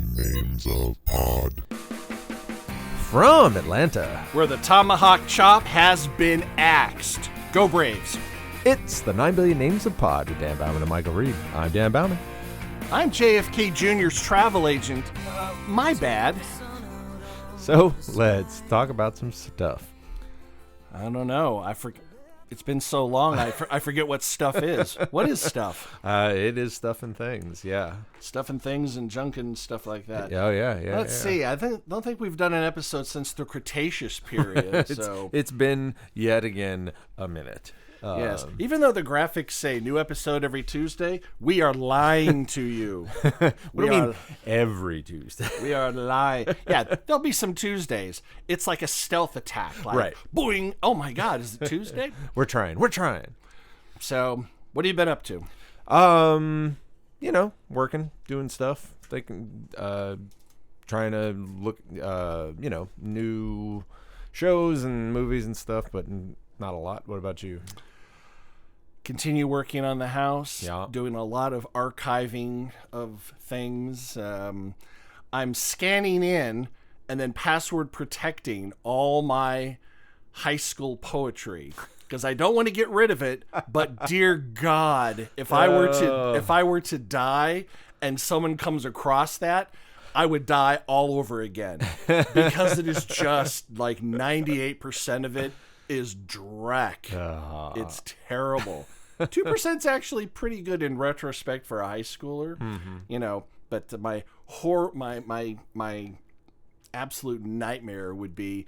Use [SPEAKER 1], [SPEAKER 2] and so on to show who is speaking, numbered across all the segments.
[SPEAKER 1] 9,000,000,000 names of pod.
[SPEAKER 2] From Atlanta,
[SPEAKER 3] where the tomahawk chop has been axed. Go Braves.
[SPEAKER 2] it's the 9 Billion Names of Pod with Dan Bauman and Michael Reed. I'm Dan Bauman.
[SPEAKER 3] I'm JFK Jr.'s travel agent. My bad.
[SPEAKER 2] So let's talk about some stuff.
[SPEAKER 3] I don't know. It's been so long, I forget what stuff is. What is stuff?
[SPEAKER 2] It is stuff and things, yeah.
[SPEAKER 3] Stuff and things and junk and stuff like that.
[SPEAKER 2] Oh, yeah.
[SPEAKER 3] Let's see. I don't think we've done an episode since the Cretaceous period.
[SPEAKER 2] It's been yet again a minute.
[SPEAKER 3] Yes. Even though the graphics say new episode every Tuesday, we are lying to you.
[SPEAKER 2] What do you mean every Tuesday?
[SPEAKER 3] We are lying. Yeah, there'll be some Tuesdays. It's like a stealth attack. Like,
[SPEAKER 2] right.
[SPEAKER 3] Boing. Oh, my God. Is it Tuesday?
[SPEAKER 2] We're trying.
[SPEAKER 3] So, what have you been up to?
[SPEAKER 2] Working, doing stuff. Trying to look, new shows and movies and stuff, but not a lot. What about you?
[SPEAKER 3] Continue working on the house.
[SPEAKER 2] Yeah.
[SPEAKER 3] Doing a lot of archiving of things. I'm scanning in and then password protecting all my high school poetry because I don't want to get rid of it. But dear God, if I were to die and someone comes across that, I would die all over again because it is just like 98% of it is dreck. It's terrible. 2% is actually pretty good in retrospect for a high schooler, but my absolute nightmare would be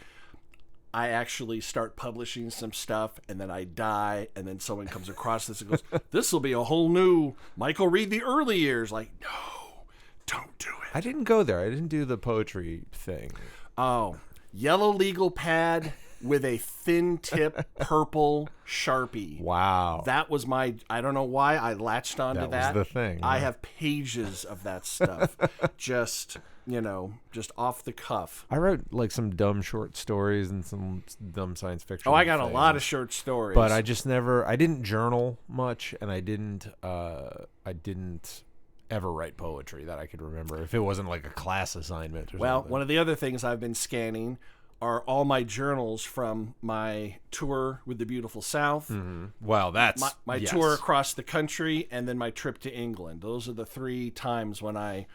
[SPEAKER 3] I actually start publishing some stuff and then I die and then someone comes across this and goes, this will be a whole new Michael Reed the early years. Like, no, don't do it.
[SPEAKER 2] I didn't go there. I didn't do the poetry thing.
[SPEAKER 3] Oh, yellow legal pad with a thin tip purple Sharpie.
[SPEAKER 2] Wow.
[SPEAKER 3] That was I don't know why I latched onto that.
[SPEAKER 2] That was the thing.
[SPEAKER 3] I have pages of that stuff. just off the cuff.
[SPEAKER 2] I wrote like some dumb short stories and some dumb science fiction.
[SPEAKER 3] Oh, I got
[SPEAKER 2] things.
[SPEAKER 3] a lot of short stories.
[SPEAKER 2] But I didn't journal much, and I didn't ever write poetry that I could remember if it wasn't like a class assignment or something.
[SPEAKER 3] One of the other things I've been scanning are all my journals from my tour with the beautiful South.
[SPEAKER 2] Mm-hmm. Well, that's
[SPEAKER 3] my tour across the country, and then my trip to England. Those are the 3 times when I,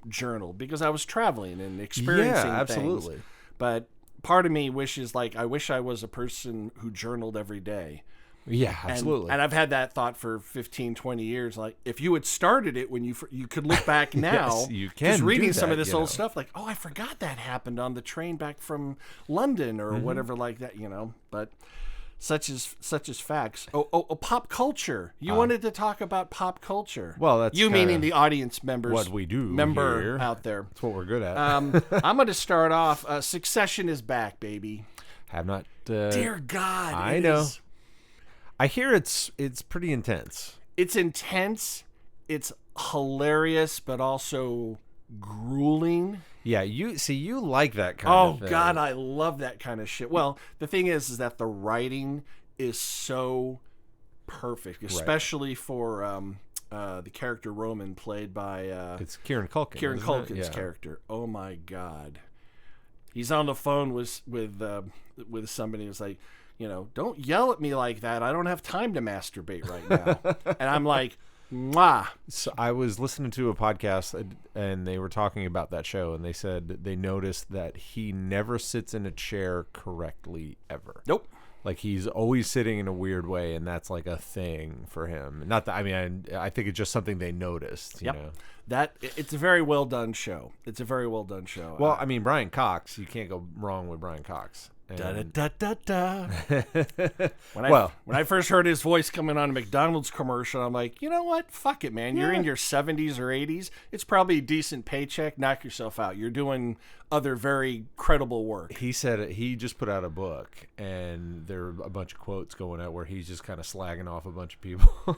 [SPEAKER 3] journaled because I was traveling and experiencing
[SPEAKER 2] absolutely.
[SPEAKER 3] things. But part of me wishes, I wish I was a person who journaled every day.
[SPEAKER 2] Yeah, absolutely.
[SPEAKER 3] And I've had that thought for 15, 20 years. Like, if you had started it when you could look back now,
[SPEAKER 2] yes, you can
[SPEAKER 3] just reading
[SPEAKER 2] do that,
[SPEAKER 3] some of this old stuff, like, oh, I forgot that happened on the train back from London or whatever like that, But such is facts. Oh, pop culture. You wanted to talk about pop culture.
[SPEAKER 2] Well, that's
[SPEAKER 3] you meaning the audience members.
[SPEAKER 2] What we do
[SPEAKER 3] member
[SPEAKER 2] here.
[SPEAKER 3] out there.
[SPEAKER 2] That's what we're good at.
[SPEAKER 3] I'm going to start off. Succession is back, baby.
[SPEAKER 2] Have not.
[SPEAKER 3] Dear God,
[SPEAKER 2] I know. I hear it's pretty intense.
[SPEAKER 3] It's intense. It's hilarious, but also grueling.
[SPEAKER 2] Yeah, you like that kind of thing.
[SPEAKER 3] Oh, God, I love that kind of shit. Well, the thing is that the writing is so perfect, especially for the character Roman played by...
[SPEAKER 2] it's Kieran Culkin.
[SPEAKER 3] Kieran Culkin's character. Oh, my God. He's on the phone with somebody who's like, don't yell at me like that. I don't have time to masturbate right now. And I'm like, mwah.
[SPEAKER 2] So I was listening to a podcast and they were talking about that show, and they said they noticed that he never sits in a chair correctly ever.
[SPEAKER 3] Nope.
[SPEAKER 2] Like, he's always sitting in a weird way, and that's like a thing for him. Not that, I think it's just something they noticed, you know.
[SPEAKER 3] It's a very well done show.
[SPEAKER 2] Well, Brian Cox, you can't go wrong with Brian Cox.
[SPEAKER 3] When I first heard his voice coming on a McDonald's commercial, I'm like, you know what? Fuck it, man. You're in your 70s or 80s. It's probably a decent paycheck. Knock yourself out. You're doing other very credible work.
[SPEAKER 2] He said he just put out a book, and there are a bunch of quotes going out where he's just kind of slagging off a bunch of people.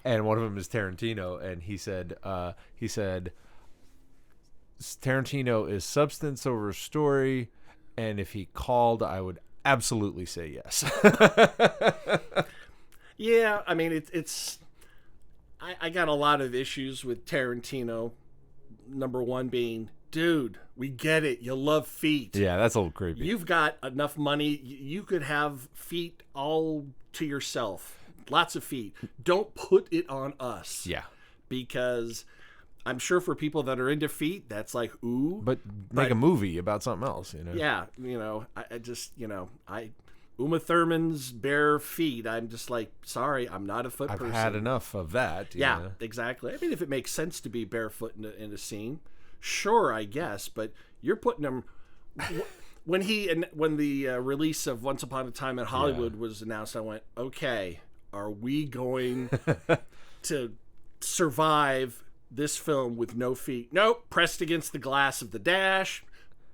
[SPEAKER 2] And one of them is Tarantino, and he said Tarantino is substance over story. And if he called, I would absolutely say yes.
[SPEAKER 3] Yeah, it's. I got a lot of issues with Tarantino number one being, dude, we get it. You love feet.
[SPEAKER 2] Yeah, that's a little creepy.
[SPEAKER 3] You've got enough money. You could have feet all to yourself. Lots of feet. Don't put it on us.
[SPEAKER 2] Yeah.
[SPEAKER 3] Because I'm sure for people that are into feet, that's like, ooh.
[SPEAKER 2] But make a movie about something else, you know?
[SPEAKER 3] Yeah. I just, Uma Thurman's bare feet. I'm just like, sorry, I'm not a foot
[SPEAKER 2] I've
[SPEAKER 3] person.
[SPEAKER 2] had enough of that.
[SPEAKER 3] Yeah,
[SPEAKER 2] know?
[SPEAKER 3] exactly. I mean, if it makes sense to be barefoot in a scene, sure, I guess. But you're putting them when the release of Once Upon a Time in Hollywood was announced. I went, okay, are we going to survive this film with no feet? Nope, pressed against the glass of the dash.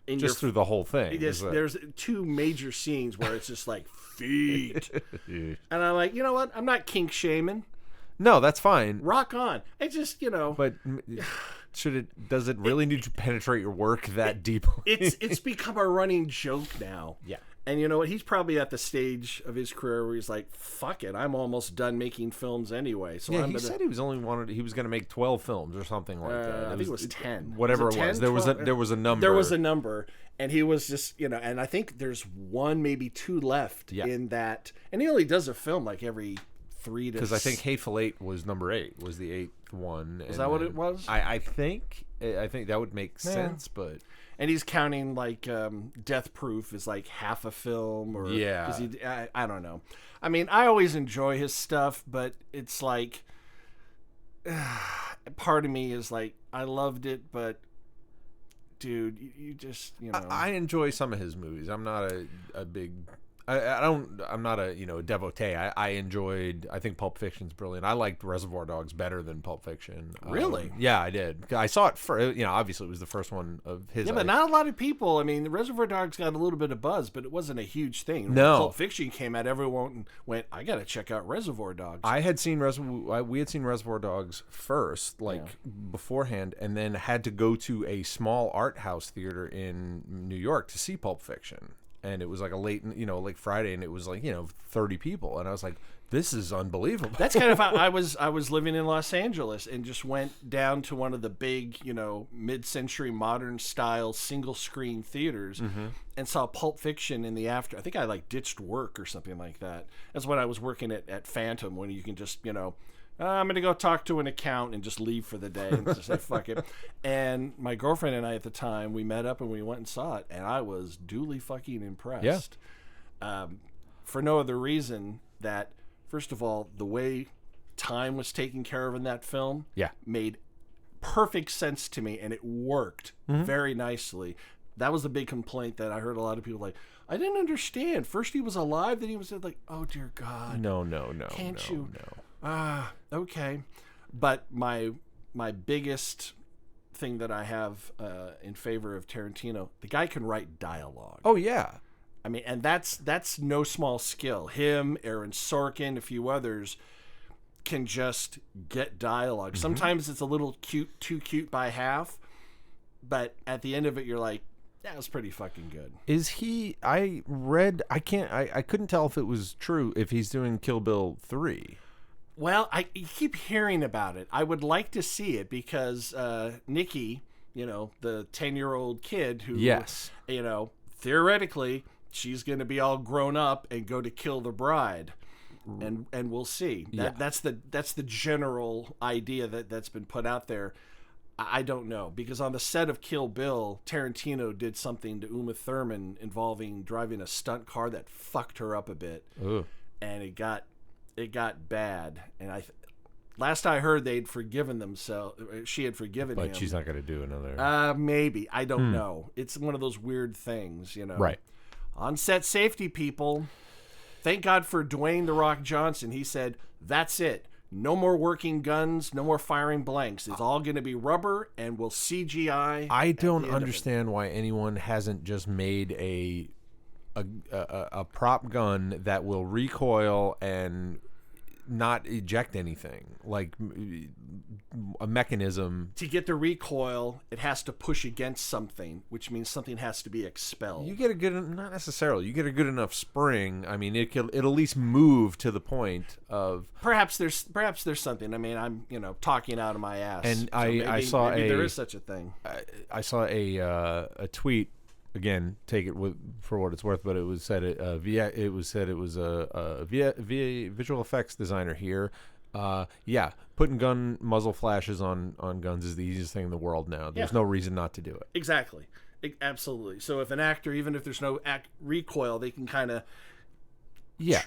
[SPEAKER 2] Just through the whole thing.
[SPEAKER 3] There's two major scenes where it's just like feet, and I'm like, you know what? I'm not kink shaming.
[SPEAKER 2] No, that's fine.
[SPEAKER 3] Rock on. I just,
[SPEAKER 2] But does it really need to penetrate your work that deep?
[SPEAKER 3] It's become a running joke now.
[SPEAKER 2] Yeah.
[SPEAKER 3] And you know what? He's probably at the stage of his career where he's like, "Fuck it, I'm almost done making films anyway." So
[SPEAKER 2] yeah, he said he was going to make 12 films or something like that.
[SPEAKER 3] I think it was 10.
[SPEAKER 2] Whatever
[SPEAKER 3] Was it
[SPEAKER 2] it was.
[SPEAKER 3] 10,
[SPEAKER 2] There
[SPEAKER 3] 12?
[SPEAKER 2] was a number.
[SPEAKER 3] There was a number, and he was just, and I think there's one, maybe two left in that. And he only does a film like every 3 to.
[SPEAKER 2] Because I think Hateful Eight was number 8. Was the 8th one?
[SPEAKER 3] Is that what it was?
[SPEAKER 2] I think that would make sense, but.
[SPEAKER 3] And he's counting like Death Proof is like half a film, or I don't know. I mean, I always enjoy his stuff, but it's like part of me is like, I loved it, but dude, you just
[SPEAKER 2] I enjoy some of his movies. I'm not a big. I'm not a devotee. I think Pulp Fiction's brilliant. I liked Reservoir Dogs better than Pulp Fiction.
[SPEAKER 3] Really?
[SPEAKER 2] Yeah, I did. I saw it for obviously it was the first one of his.
[SPEAKER 3] Yeah, but not a lot of people. I mean, the Reservoir Dogs got a little bit of buzz, but it wasn't a huge thing.
[SPEAKER 2] No.
[SPEAKER 3] When Pulp Fiction came out, everyone went, I got to check out Reservoir Dogs.
[SPEAKER 2] We had seen Reservoir Dogs first, beforehand, and then had to go to a small art house theater in New York to see Pulp Fiction. And it was like a late, like Friday, and it was like 30 people, and I was like, "This is unbelievable."
[SPEAKER 3] That's kind of how I was living in Los Angeles, and just went down to one of the big, mid-century modern style single screen theaters, and saw Pulp Fiction in the after. I think I ditched work or something like that. That's when I was working at Phantom, when you can just I'm going to go talk to an accountant and just leave for the day and just say, fuck it. And my girlfriend and I at the time, we met up and we went and saw it. And I was duly fucking impressed. Yeah. For no other reason that, first of all, the way time was taken care of in that film made perfect sense to me. And it worked very nicely. That was the big complaint that I heard a lot of people I didn't understand. First he was alive, then he was like, oh, dear God.
[SPEAKER 2] No.
[SPEAKER 3] Can't you? Okay. But my biggest thing that I have in favor of Tarantino, the guy can write dialogue.
[SPEAKER 2] Oh yeah.
[SPEAKER 3] I mean, and that's no small skill. Him, Aaron Sorkin, a few others can just get dialogue. Sometimes it's a little too cute by half, but at the end of it, you're like, that was pretty fucking good.
[SPEAKER 2] Is he? I couldn't tell if it was true if he's doing Kill Bill 3.
[SPEAKER 3] Well, I keep hearing about it. I would like to see it because Nikki, the 10-year-old kid who, theoretically, she's going to be all grown up and go to kill the bride, and we'll see. That's the general idea that's been put out there. I don't know, because on the set of Kill Bill, Tarantino did something to Uma Thurman involving driving a stunt car that fucked her up a bit, and it got bad. And last I heard, they'd forgiven themselves. She had forgiven him,
[SPEAKER 2] but she's not going to do another.
[SPEAKER 3] Maybe, I don't know. It's one of those weird things,
[SPEAKER 2] Right.
[SPEAKER 3] On set safety, people. Thank God for Dwayne "The Rock" Johnson. He said, "That's it. No more working guns, no more firing blanks. It's all going to be rubber, and we'll CGI."
[SPEAKER 2] I don't understand why anyone hasn't just made a prop gun that will recoil and not eject anything, like a mechanism.
[SPEAKER 3] To get the recoil, it has to push against something, which means something has to be expelled.
[SPEAKER 2] You get a good, not necessarily. You get a good enough spring. I mean, it'll at least move to the point of.
[SPEAKER 3] Perhaps there's something. I mean, I'm talking out of my ass.
[SPEAKER 2] And
[SPEAKER 3] So
[SPEAKER 2] I saw
[SPEAKER 3] maybe there is such a thing.
[SPEAKER 2] I saw a tweet. Again, take it for what it's worth, but it was said it was a visual effects designer here. Putting gun muzzle flashes on guns is the easiest thing in the world now. There's no reason not to do it.
[SPEAKER 3] Exactly, absolutely. So if an actor, even if there's no recoil, they can kind of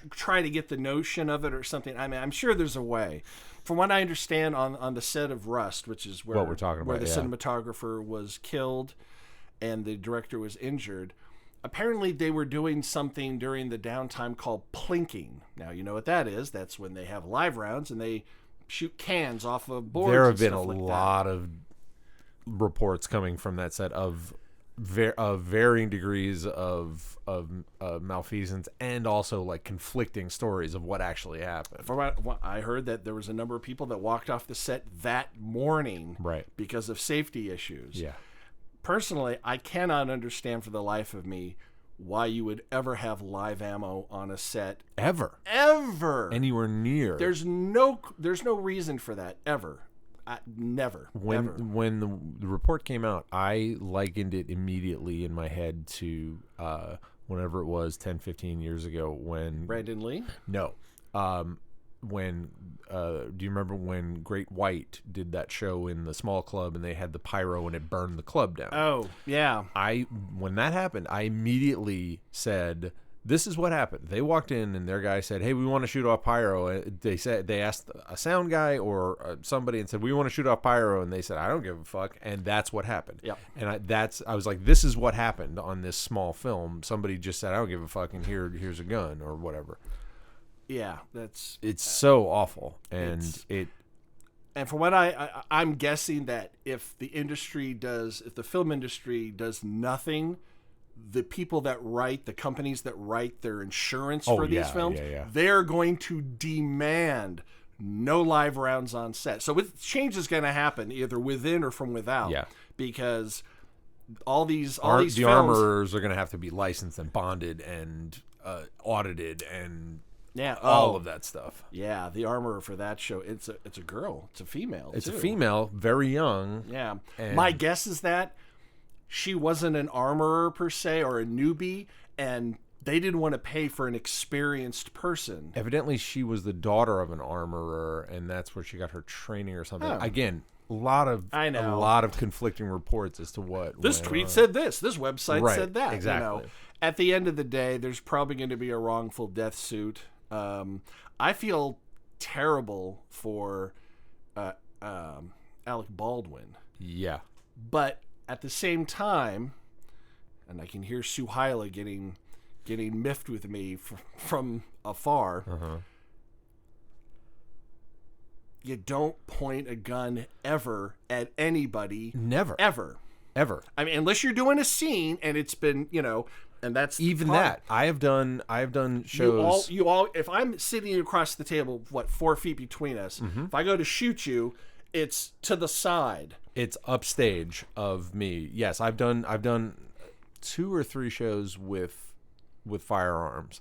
[SPEAKER 3] try to get the notion of it or something. I mean, I'm sure there's a way. From what I understand, on the set of Rust, which is where
[SPEAKER 2] what we're talking
[SPEAKER 3] where
[SPEAKER 2] about,
[SPEAKER 3] the cinematographer was killed and the director was injured, apparently they were doing something during the downtime called plinking. Now, you know what that is. That's when they have live rounds and they shoot cans off of boards.
[SPEAKER 2] There have been a
[SPEAKER 3] like
[SPEAKER 2] lot of reports coming from that set of varying degrees of malfeasance, and also like conflicting stories of what actually happened.
[SPEAKER 3] From what I heard, that there was a number of people that walked off the set that morning because of safety issues.
[SPEAKER 2] Yeah.
[SPEAKER 3] Personally, I cannot understand for the life of me why you would ever have live ammo on a set.
[SPEAKER 2] Ever. Anywhere near.
[SPEAKER 3] There's no reason for that, ever. Never.
[SPEAKER 2] When the report came out, I likened it immediately in my head to whenever it was 10, 15 years ago when...
[SPEAKER 3] Brandon Lee?
[SPEAKER 2] No. When do you remember when Great White did that show in the small club and they had the pyro and it burned the club down?
[SPEAKER 3] Oh, yeah.
[SPEAKER 2] When that happened, I immediately said, this is what happened. They walked in and their guy said, hey, we want to shoot off pyro. They asked a sound guy or somebody and said, we want to shoot off pyro. And they said, I don't give a fuck. And that's what happened.
[SPEAKER 3] Yep.
[SPEAKER 2] And I was like, this is what happened on this small film. Somebody just said, I don't give a fuck. And here's a gun or whatever.
[SPEAKER 3] Yeah,
[SPEAKER 2] it's so awful. And
[SPEAKER 3] from what I'm guessing that if the film industry does nothing, the people that write, the companies that write their insurance for these films, they're going to demand no live rounds on set. So change is going to happen either within or from without.
[SPEAKER 2] Yeah.
[SPEAKER 3] Because all these
[SPEAKER 2] the
[SPEAKER 3] films,
[SPEAKER 2] armorers are going to have to be licensed and bonded and audited and all of that stuff.
[SPEAKER 3] Yeah, the armorer for that show, it's a girl. It's a female.
[SPEAKER 2] It's a female, very young.
[SPEAKER 3] Yeah.
[SPEAKER 2] And
[SPEAKER 3] my guess is that she wasn't an armorer per se or a newbie, and they didn't want to pay for an experienced person.
[SPEAKER 2] Evidently, she was the daughter of an armorer, and that's where she got her training or something.
[SPEAKER 3] Oh.
[SPEAKER 2] Again, a lot of conflicting reports as to what
[SPEAKER 3] this tweet said. This website said that.
[SPEAKER 2] Exactly.
[SPEAKER 3] At the end of the day, there's probably going to be a wrongful death suit. I feel terrible for Alec Baldwin.
[SPEAKER 2] Yeah.
[SPEAKER 3] But at the same time, and I can hear Sue Hyla getting miffed with me from afar.
[SPEAKER 2] Uh-huh.
[SPEAKER 3] You don't point a gun ever at anybody.
[SPEAKER 2] Never.
[SPEAKER 3] Ever. I mean, unless you're doing a scene and it's been, and that's
[SPEAKER 2] even that. I have done shows.
[SPEAKER 3] You all. If I'm sitting across the table, 4 feet between us, if I go to shoot you, it's to the side.
[SPEAKER 2] It's upstage of me. Yes, I've done 2 or 3 shows with firearms,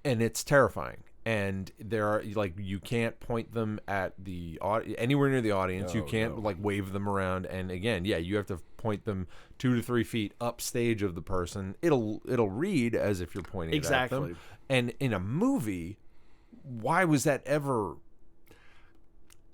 [SPEAKER 2] and it's terrifying. And there are you can't point them at the anywhere near the audience. You can't wave them around. And again, you have to point them 2 to 3 feet upstage of the person. It'll read as if you're pointing at them. And in a movie, why was that ever?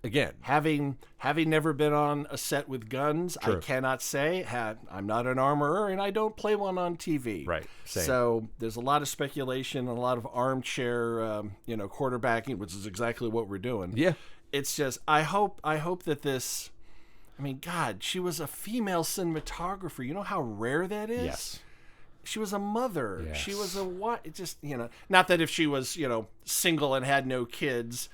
[SPEAKER 2] Again,
[SPEAKER 3] having never been on a set with guns,
[SPEAKER 2] True.
[SPEAKER 3] I cannot say. I'm not an armorer, and I don't play one on TV.
[SPEAKER 2] Right. Same.
[SPEAKER 3] So there's a lot of speculation and a lot of armchair, quarterbacking, which is exactly what we're doing.
[SPEAKER 2] Yeah.
[SPEAKER 3] It's just I hope that this. I mean, God, she was a female cinematographer. You know how rare that is.
[SPEAKER 2] Yes.
[SPEAKER 3] She was a mother.
[SPEAKER 2] Yes.
[SPEAKER 3] She was a what? It just not that if she was single and had no kids.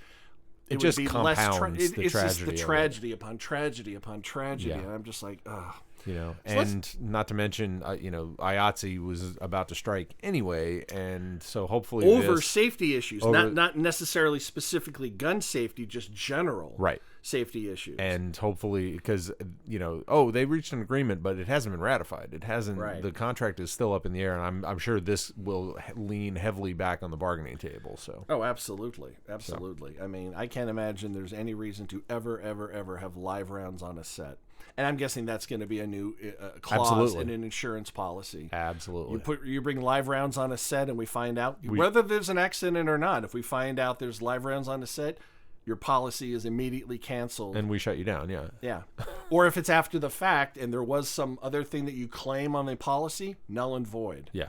[SPEAKER 2] it just compounds the
[SPEAKER 3] it's
[SPEAKER 2] tragedy.
[SPEAKER 3] Just the tragedy upon tragedy upon tragedy,
[SPEAKER 2] Yeah.
[SPEAKER 3] and I'm just like, ugh.
[SPEAKER 2] So
[SPEAKER 3] let's-
[SPEAKER 2] not to mention, IATSE was about to strike anyway, and so hopefully
[SPEAKER 3] Over
[SPEAKER 2] this,
[SPEAKER 3] safety issues, not necessarily specifically gun safety, just general
[SPEAKER 2] right.
[SPEAKER 3] safety issues.
[SPEAKER 2] And hopefully, because they reached an agreement, but it hasn't been ratified. It hasn't.
[SPEAKER 3] Right.
[SPEAKER 2] The contract is still up in the air, and I'm sure this will lean heavily back on the bargaining table. So.
[SPEAKER 3] Oh, absolutely. I mean, I can't imagine there's any reason to ever have live rounds on a set. And I'm guessing that's going to be a new clause
[SPEAKER 2] Absolutely.
[SPEAKER 3] in an insurance policy.
[SPEAKER 2] Absolutely.
[SPEAKER 3] You bring live rounds on a set, and we find out whether there's an accident or not. If we find out there's live rounds on a set, your policy is immediately canceled.
[SPEAKER 2] And we shut you down. Yeah.
[SPEAKER 3] Yeah. Or if it's after the fact and there was some other thing that you claim on the policy, null and void.
[SPEAKER 2] Yeah.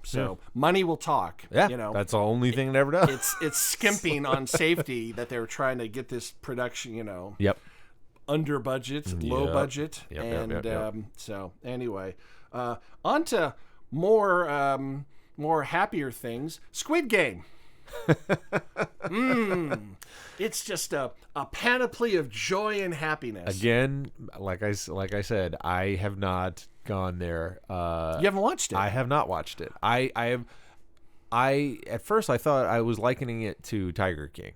[SPEAKER 3] So money will talk.
[SPEAKER 2] Yeah. That's the only thing it ever does.
[SPEAKER 3] It's skimping on safety that they're trying to get this production.
[SPEAKER 2] Yep.
[SPEAKER 3] Under budget, low budget,
[SPEAKER 2] Yep.
[SPEAKER 3] So anyway, on to more happier things. Squid Game. It's just a panoply of joy and happiness.
[SPEAKER 2] Again, like I said, I have not gone there.
[SPEAKER 3] You haven't watched it.
[SPEAKER 2] I have not watched it. I at first I thought I was likening it to Tiger King.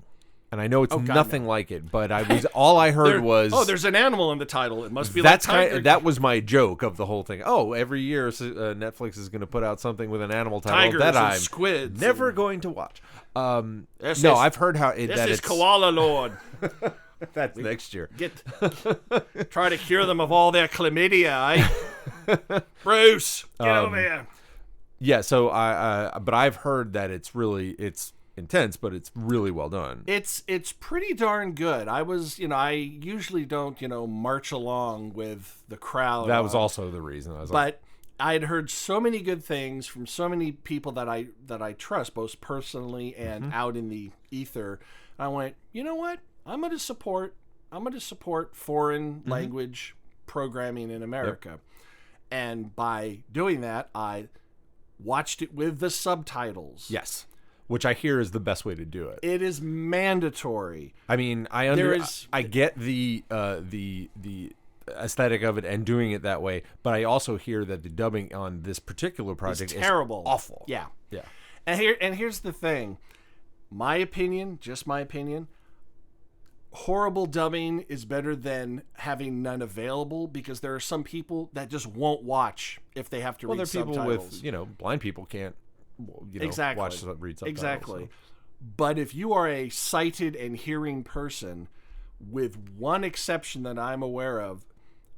[SPEAKER 2] And I know it's nothing like it, but all I heard was
[SPEAKER 3] there's an animal in the title. It must be
[SPEAKER 2] that's
[SPEAKER 3] like Tiger King.
[SPEAKER 2] that was my joke of the whole thing. Oh, every year Netflix is going to put out something with an animal title
[SPEAKER 3] Tigers
[SPEAKER 2] that
[SPEAKER 3] and
[SPEAKER 2] I'm
[SPEAKER 3] squids
[SPEAKER 2] never going to watch.
[SPEAKER 3] This
[SPEAKER 2] I've heard how
[SPEAKER 3] this
[SPEAKER 2] that
[SPEAKER 3] is
[SPEAKER 2] it's
[SPEAKER 3] Koala Lord.
[SPEAKER 2] that's next year.
[SPEAKER 3] Try to cure them of all their chlamydia, eh? Bruce, get over here.
[SPEAKER 2] Yeah, so but I've heard that it's intense, but it's really well done.
[SPEAKER 3] It's pretty darn good. I usually don't, march along with the crowd.
[SPEAKER 2] That was also the reason.
[SPEAKER 3] But I'd heard so many good things from so many people that I trust, both personally and out in the ether. I went, you know what? I'm going to support foreign language programming in America.
[SPEAKER 2] Yep.
[SPEAKER 3] And by doing that, I watched it with the subtitles.
[SPEAKER 2] Yes. Which I hear is the best way to do it.
[SPEAKER 3] It is mandatory.
[SPEAKER 2] I mean, I get the aesthetic of it and doing it that way, but I also hear that the dubbing on this particular project
[SPEAKER 3] is terrible.
[SPEAKER 2] Awful.
[SPEAKER 3] Yeah.
[SPEAKER 2] Yeah.
[SPEAKER 3] And here's the thing. My opinion, just my opinion, horrible dubbing is better than having none available, because there are some people that just won't watch if they have to read subtitles.
[SPEAKER 2] Well, there are people with, blind people can't
[SPEAKER 3] exactly.
[SPEAKER 2] read subtitles.
[SPEAKER 3] Exactly.
[SPEAKER 2] So.
[SPEAKER 3] But if you are a sighted and hearing person, with one exception that I'm aware of,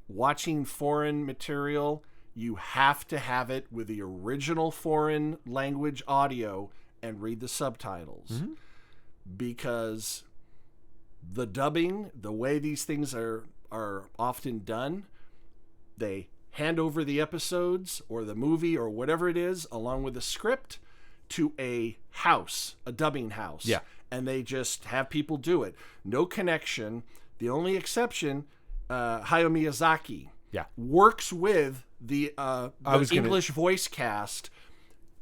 [SPEAKER 3] watching foreign material, you have to have it with the original foreign language audio and read the subtitles. Because the dubbing, the way these things are often done, they hand over the episodes or the movie or whatever it is along with the script to a dubbing house.
[SPEAKER 2] Yeah.
[SPEAKER 3] And they just have people do it. No connection. The only exception, Hayao Miyazaki, works with the English voice cast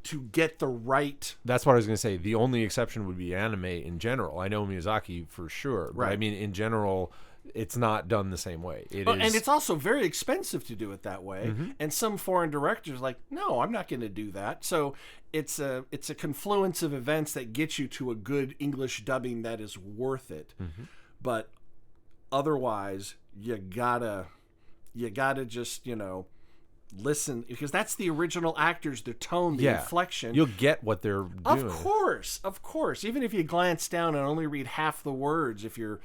[SPEAKER 3] to get the right...
[SPEAKER 2] That's what I was going to say. The only exception would be anime in general. I know Miyazaki for sure. But I mean, in general, it's not done the same way.
[SPEAKER 3] And it's also very expensive to do it that way. And some foreign directors are like, no, I'm not going to do that. So it's a confluence of events that get you to a good English dubbing that is worth it. But otherwise, you gotta just, listen, because that's the original actors, the tone, the inflection.
[SPEAKER 2] You'll get what they're doing.
[SPEAKER 3] Of course. Even if you glance down and only read half the words, if you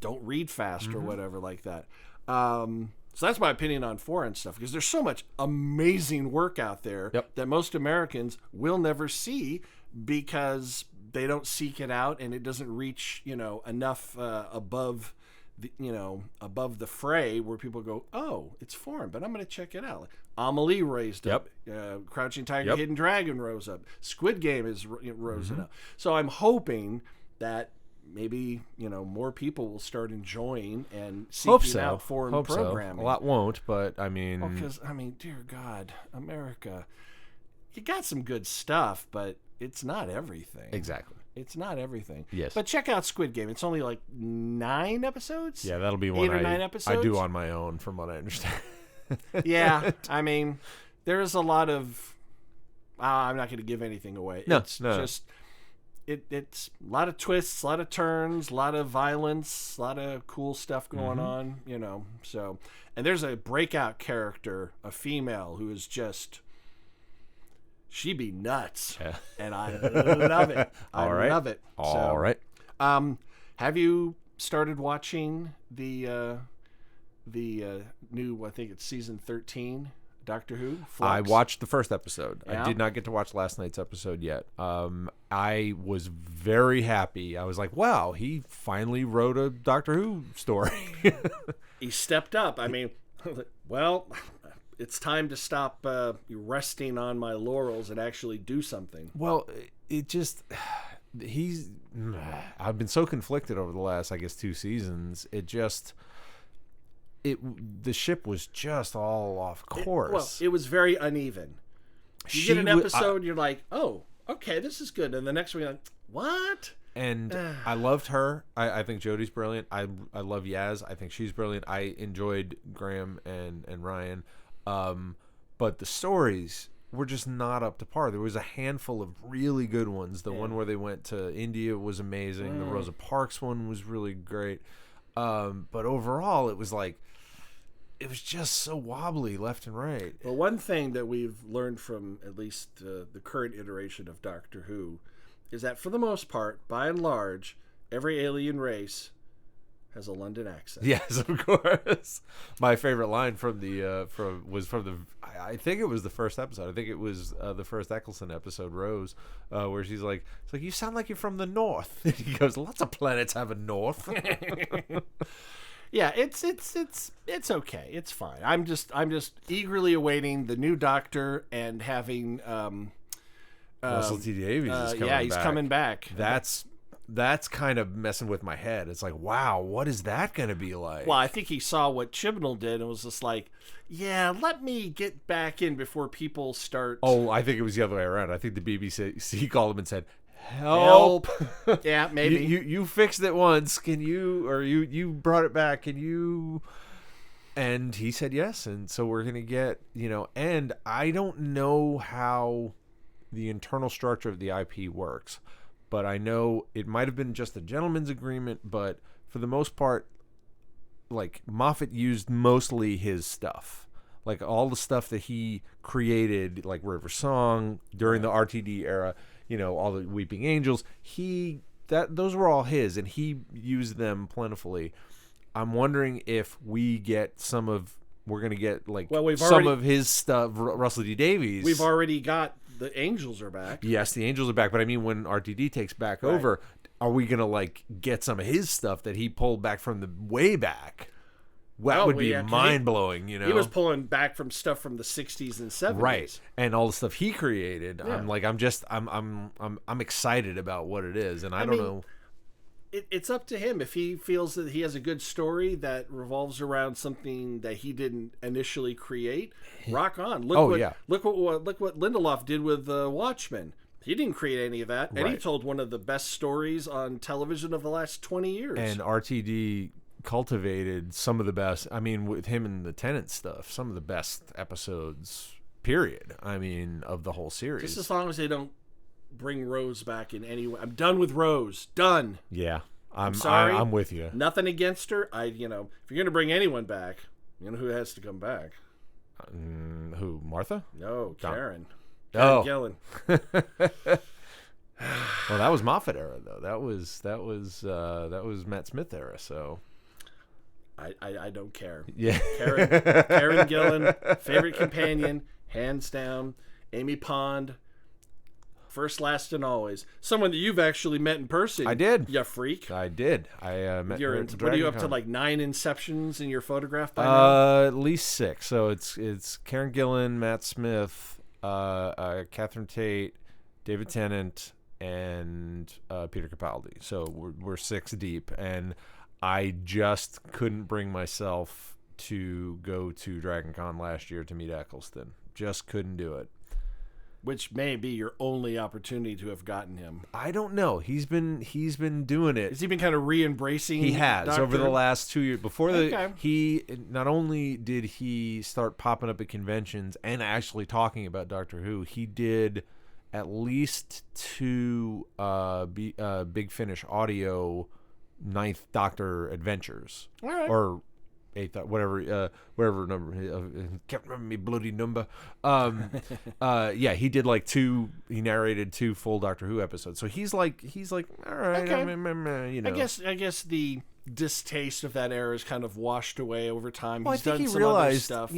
[SPEAKER 3] don't read fast or whatever like that. So that's my opinion on foreign stuff, because there's so much amazing work out there that most Americans will never see because they don't seek it out, and it doesn't reach, enough above the fray where people go, oh, it's foreign, but I'm going to check it out. Like, Amelie raised up. Crouching Tiger, Hidden Dragon rose up. Squid Game is rose up. So I'm hoping that maybe, more people will start enjoying and seeking out foreign programming.
[SPEAKER 2] A lot won't, but I mean...
[SPEAKER 3] Because, dear God, America, you got some good stuff, but it's not everything.
[SPEAKER 2] Exactly.
[SPEAKER 3] It's not everything.
[SPEAKER 2] Yes.
[SPEAKER 3] But check out Squid Game. It's only like 9 episodes.
[SPEAKER 2] Yeah, that'll be
[SPEAKER 3] 8
[SPEAKER 2] one
[SPEAKER 3] or 9
[SPEAKER 2] I
[SPEAKER 3] episodes.
[SPEAKER 2] do on my own, from what I understand.
[SPEAKER 3] Yeah, I mean, there is a lot of. I'm not going to give anything away.
[SPEAKER 2] No,
[SPEAKER 3] It's
[SPEAKER 2] no.
[SPEAKER 3] just. It's a lot of twists, a lot of turns, a lot of violence, a lot of cool stuff going on, So, and there's a breakout character, a female, who is just, she be nuts,
[SPEAKER 2] Yeah.
[SPEAKER 3] and I love it. I
[SPEAKER 2] All right.
[SPEAKER 3] love it.
[SPEAKER 2] All right.
[SPEAKER 3] Have you started watching the new? I think it's season 13. Doctor Who? Flux?
[SPEAKER 2] I watched the first episode.
[SPEAKER 3] Yeah.
[SPEAKER 2] I did not get to watch last night's episode yet. I was very happy. I was like, wow, he finally wrote a Doctor Who story.
[SPEAKER 3] He stepped up. I mean, well, it's time to stop resting on my laurels and actually do something.
[SPEAKER 2] Well, it just... I've been so conflicted over the last, I guess, 2 seasons. The ship was just all off course.
[SPEAKER 3] It was very uneven. You get an episode, you're like, oh, okay, this is good. And the next one, you're like, what?
[SPEAKER 2] And I loved her. I think Jodie's brilliant. I love Yaz. I think she's brilliant. I enjoyed Graham and Ryan. But the stories were just not up to par. There was a handful of really good ones. The one where they went to India was amazing. The Rosa Parks one was really great. But overall, it was like, it was just so wobbly left and right.
[SPEAKER 3] Well, one thing that we've learned from at least the current iteration of Doctor Who is that for the most part, by and large, every alien race has a London accent.
[SPEAKER 2] Yes, of course. My favorite line from was from the I think it was the first episode. I think it was the first Eccleston episode, Rose, where she's like, "It's like you sound like you're from the north." And he goes, "Lots of planets have a north."
[SPEAKER 3] Yeah, it's okay. It's fine. I'm just eagerly awaiting the new Doctor and having
[SPEAKER 2] Russell T Davies is coming back.
[SPEAKER 3] Yeah, he's coming back.
[SPEAKER 2] That's kind of messing with my head. It's like, wow, what is that going to be like?
[SPEAKER 3] Well, I think he saw what Chibnall did and was just like, yeah, let me get back in before people start.
[SPEAKER 2] Oh, I think it was the other way around. I think the BBC called him and said, help.
[SPEAKER 3] Yeah, maybe.
[SPEAKER 2] You fixed it once. Can you, or you brought it back. Can you? And he said yes. And so we're going to get, and I don't know how the internal structure of the IP works, but I know it might have been just a gentleman's agreement, but for the most part, like, Moffat used mostly his stuff. Like, all the stuff that he created, like River Song during the RTD era, all the Weeping Angels, those were all his, and he used them plentifully. I'm wondering if we're going to get, like, some of his stuff, Russell D. Davies.
[SPEAKER 3] We've already got the Angels are back.
[SPEAKER 2] Yes, the Angels are back, but I mean, when RTD takes back over, are we going to, like, get some of his stuff that he pulled back from the way back? That would be mind-blowing,
[SPEAKER 3] He was pulling back from stuff from the 60s and 70s.
[SPEAKER 2] Right. And all the stuff he created. Yeah. I'm excited about what it is, and I don't know.
[SPEAKER 3] It's up to him. If he feels that he has a good story that revolves around something that he didn't initially create, rock on. Look what Lindelof did with Watchmen. He didn't create any of that, and he told one of the best stories on television of the last 20 years.
[SPEAKER 2] And RTD cultivated some of the best, I mean, with him and the Tennant stuff, some of the best episodes, period, I mean, of the whole series.
[SPEAKER 3] Just as long as they don't bring Rose back in any way. I'm done with Rose. Done.
[SPEAKER 2] Yeah.
[SPEAKER 3] I'm sorry.
[SPEAKER 2] I'm with you.
[SPEAKER 3] Nothing against her. If you're going to bring anyone back, you know who has to come back?
[SPEAKER 2] Who? Martha?
[SPEAKER 3] No, Karen.
[SPEAKER 2] Oh.
[SPEAKER 3] Gillan.
[SPEAKER 2] Well, that was Moffat era, though. That was Matt Smith era. So
[SPEAKER 3] I don't care.
[SPEAKER 2] Yeah.
[SPEAKER 3] Karen Gillan, favorite companion, hands down. Amy Pond, first, last, and always. Someone that you've actually met in person.
[SPEAKER 2] I did.
[SPEAKER 3] You freak.
[SPEAKER 2] I did. I met her at
[SPEAKER 3] what are you up to, like 9 Inceptions in your photograph by
[SPEAKER 2] now? At least 6. So it's Karen Gillan, Matt Smith, Catherine Tate, David Tennant, and Peter Capaldi. So we're 6 deep, and I just couldn't bring myself to go to Dragon Con last year to meet Eccleston. Just couldn't do it.
[SPEAKER 3] which may be your only opportunity to have gotten him.
[SPEAKER 2] I don't know. He's been doing it.
[SPEAKER 3] Has he been kind of re-embracing?
[SPEAKER 2] He has
[SPEAKER 3] Doctor?
[SPEAKER 2] over the last 2 years. Before
[SPEAKER 3] Okay.
[SPEAKER 2] he not only did he start popping up at conventions and actually talking about Doctor Who, he did at least 2 Big Finish audio Ninth Doctor adventures,
[SPEAKER 3] All right.
[SPEAKER 2] or eighth, whatever number. Can't remember me bloody number. Yeah, he did like 2. He narrated 2 full Doctor Who episodes. So he's like, all right,
[SPEAKER 3] Okay.
[SPEAKER 2] you know.
[SPEAKER 3] I guess the distaste of that era is kind of washed away over time.
[SPEAKER 2] Well,
[SPEAKER 3] He's
[SPEAKER 2] I think
[SPEAKER 3] done
[SPEAKER 2] he
[SPEAKER 3] some
[SPEAKER 2] realized,
[SPEAKER 3] other stuff.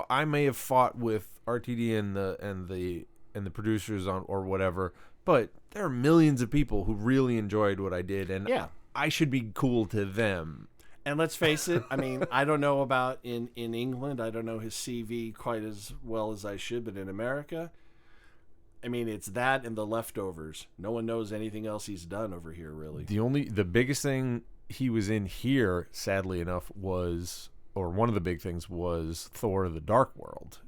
[SPEAKER 2] I may have fought with RTD and the producers on or whatever, but there are millions of people who really enjoyed what I did, and
[SPEAKER 3] Yeah.
[SPEAKER 2] I should be cool to them.
[SPEAKER 3] And let's face it, I mean, I don't know about in England. I don't know his CV quite as well as I should, but in America, I mean, it's that and The Leftovers. No one knows anything else he's done over here, really.
[SPEAKER 2] The biggest thing he was in here, sadly enough, or one of the big things was Thor: The Dark World.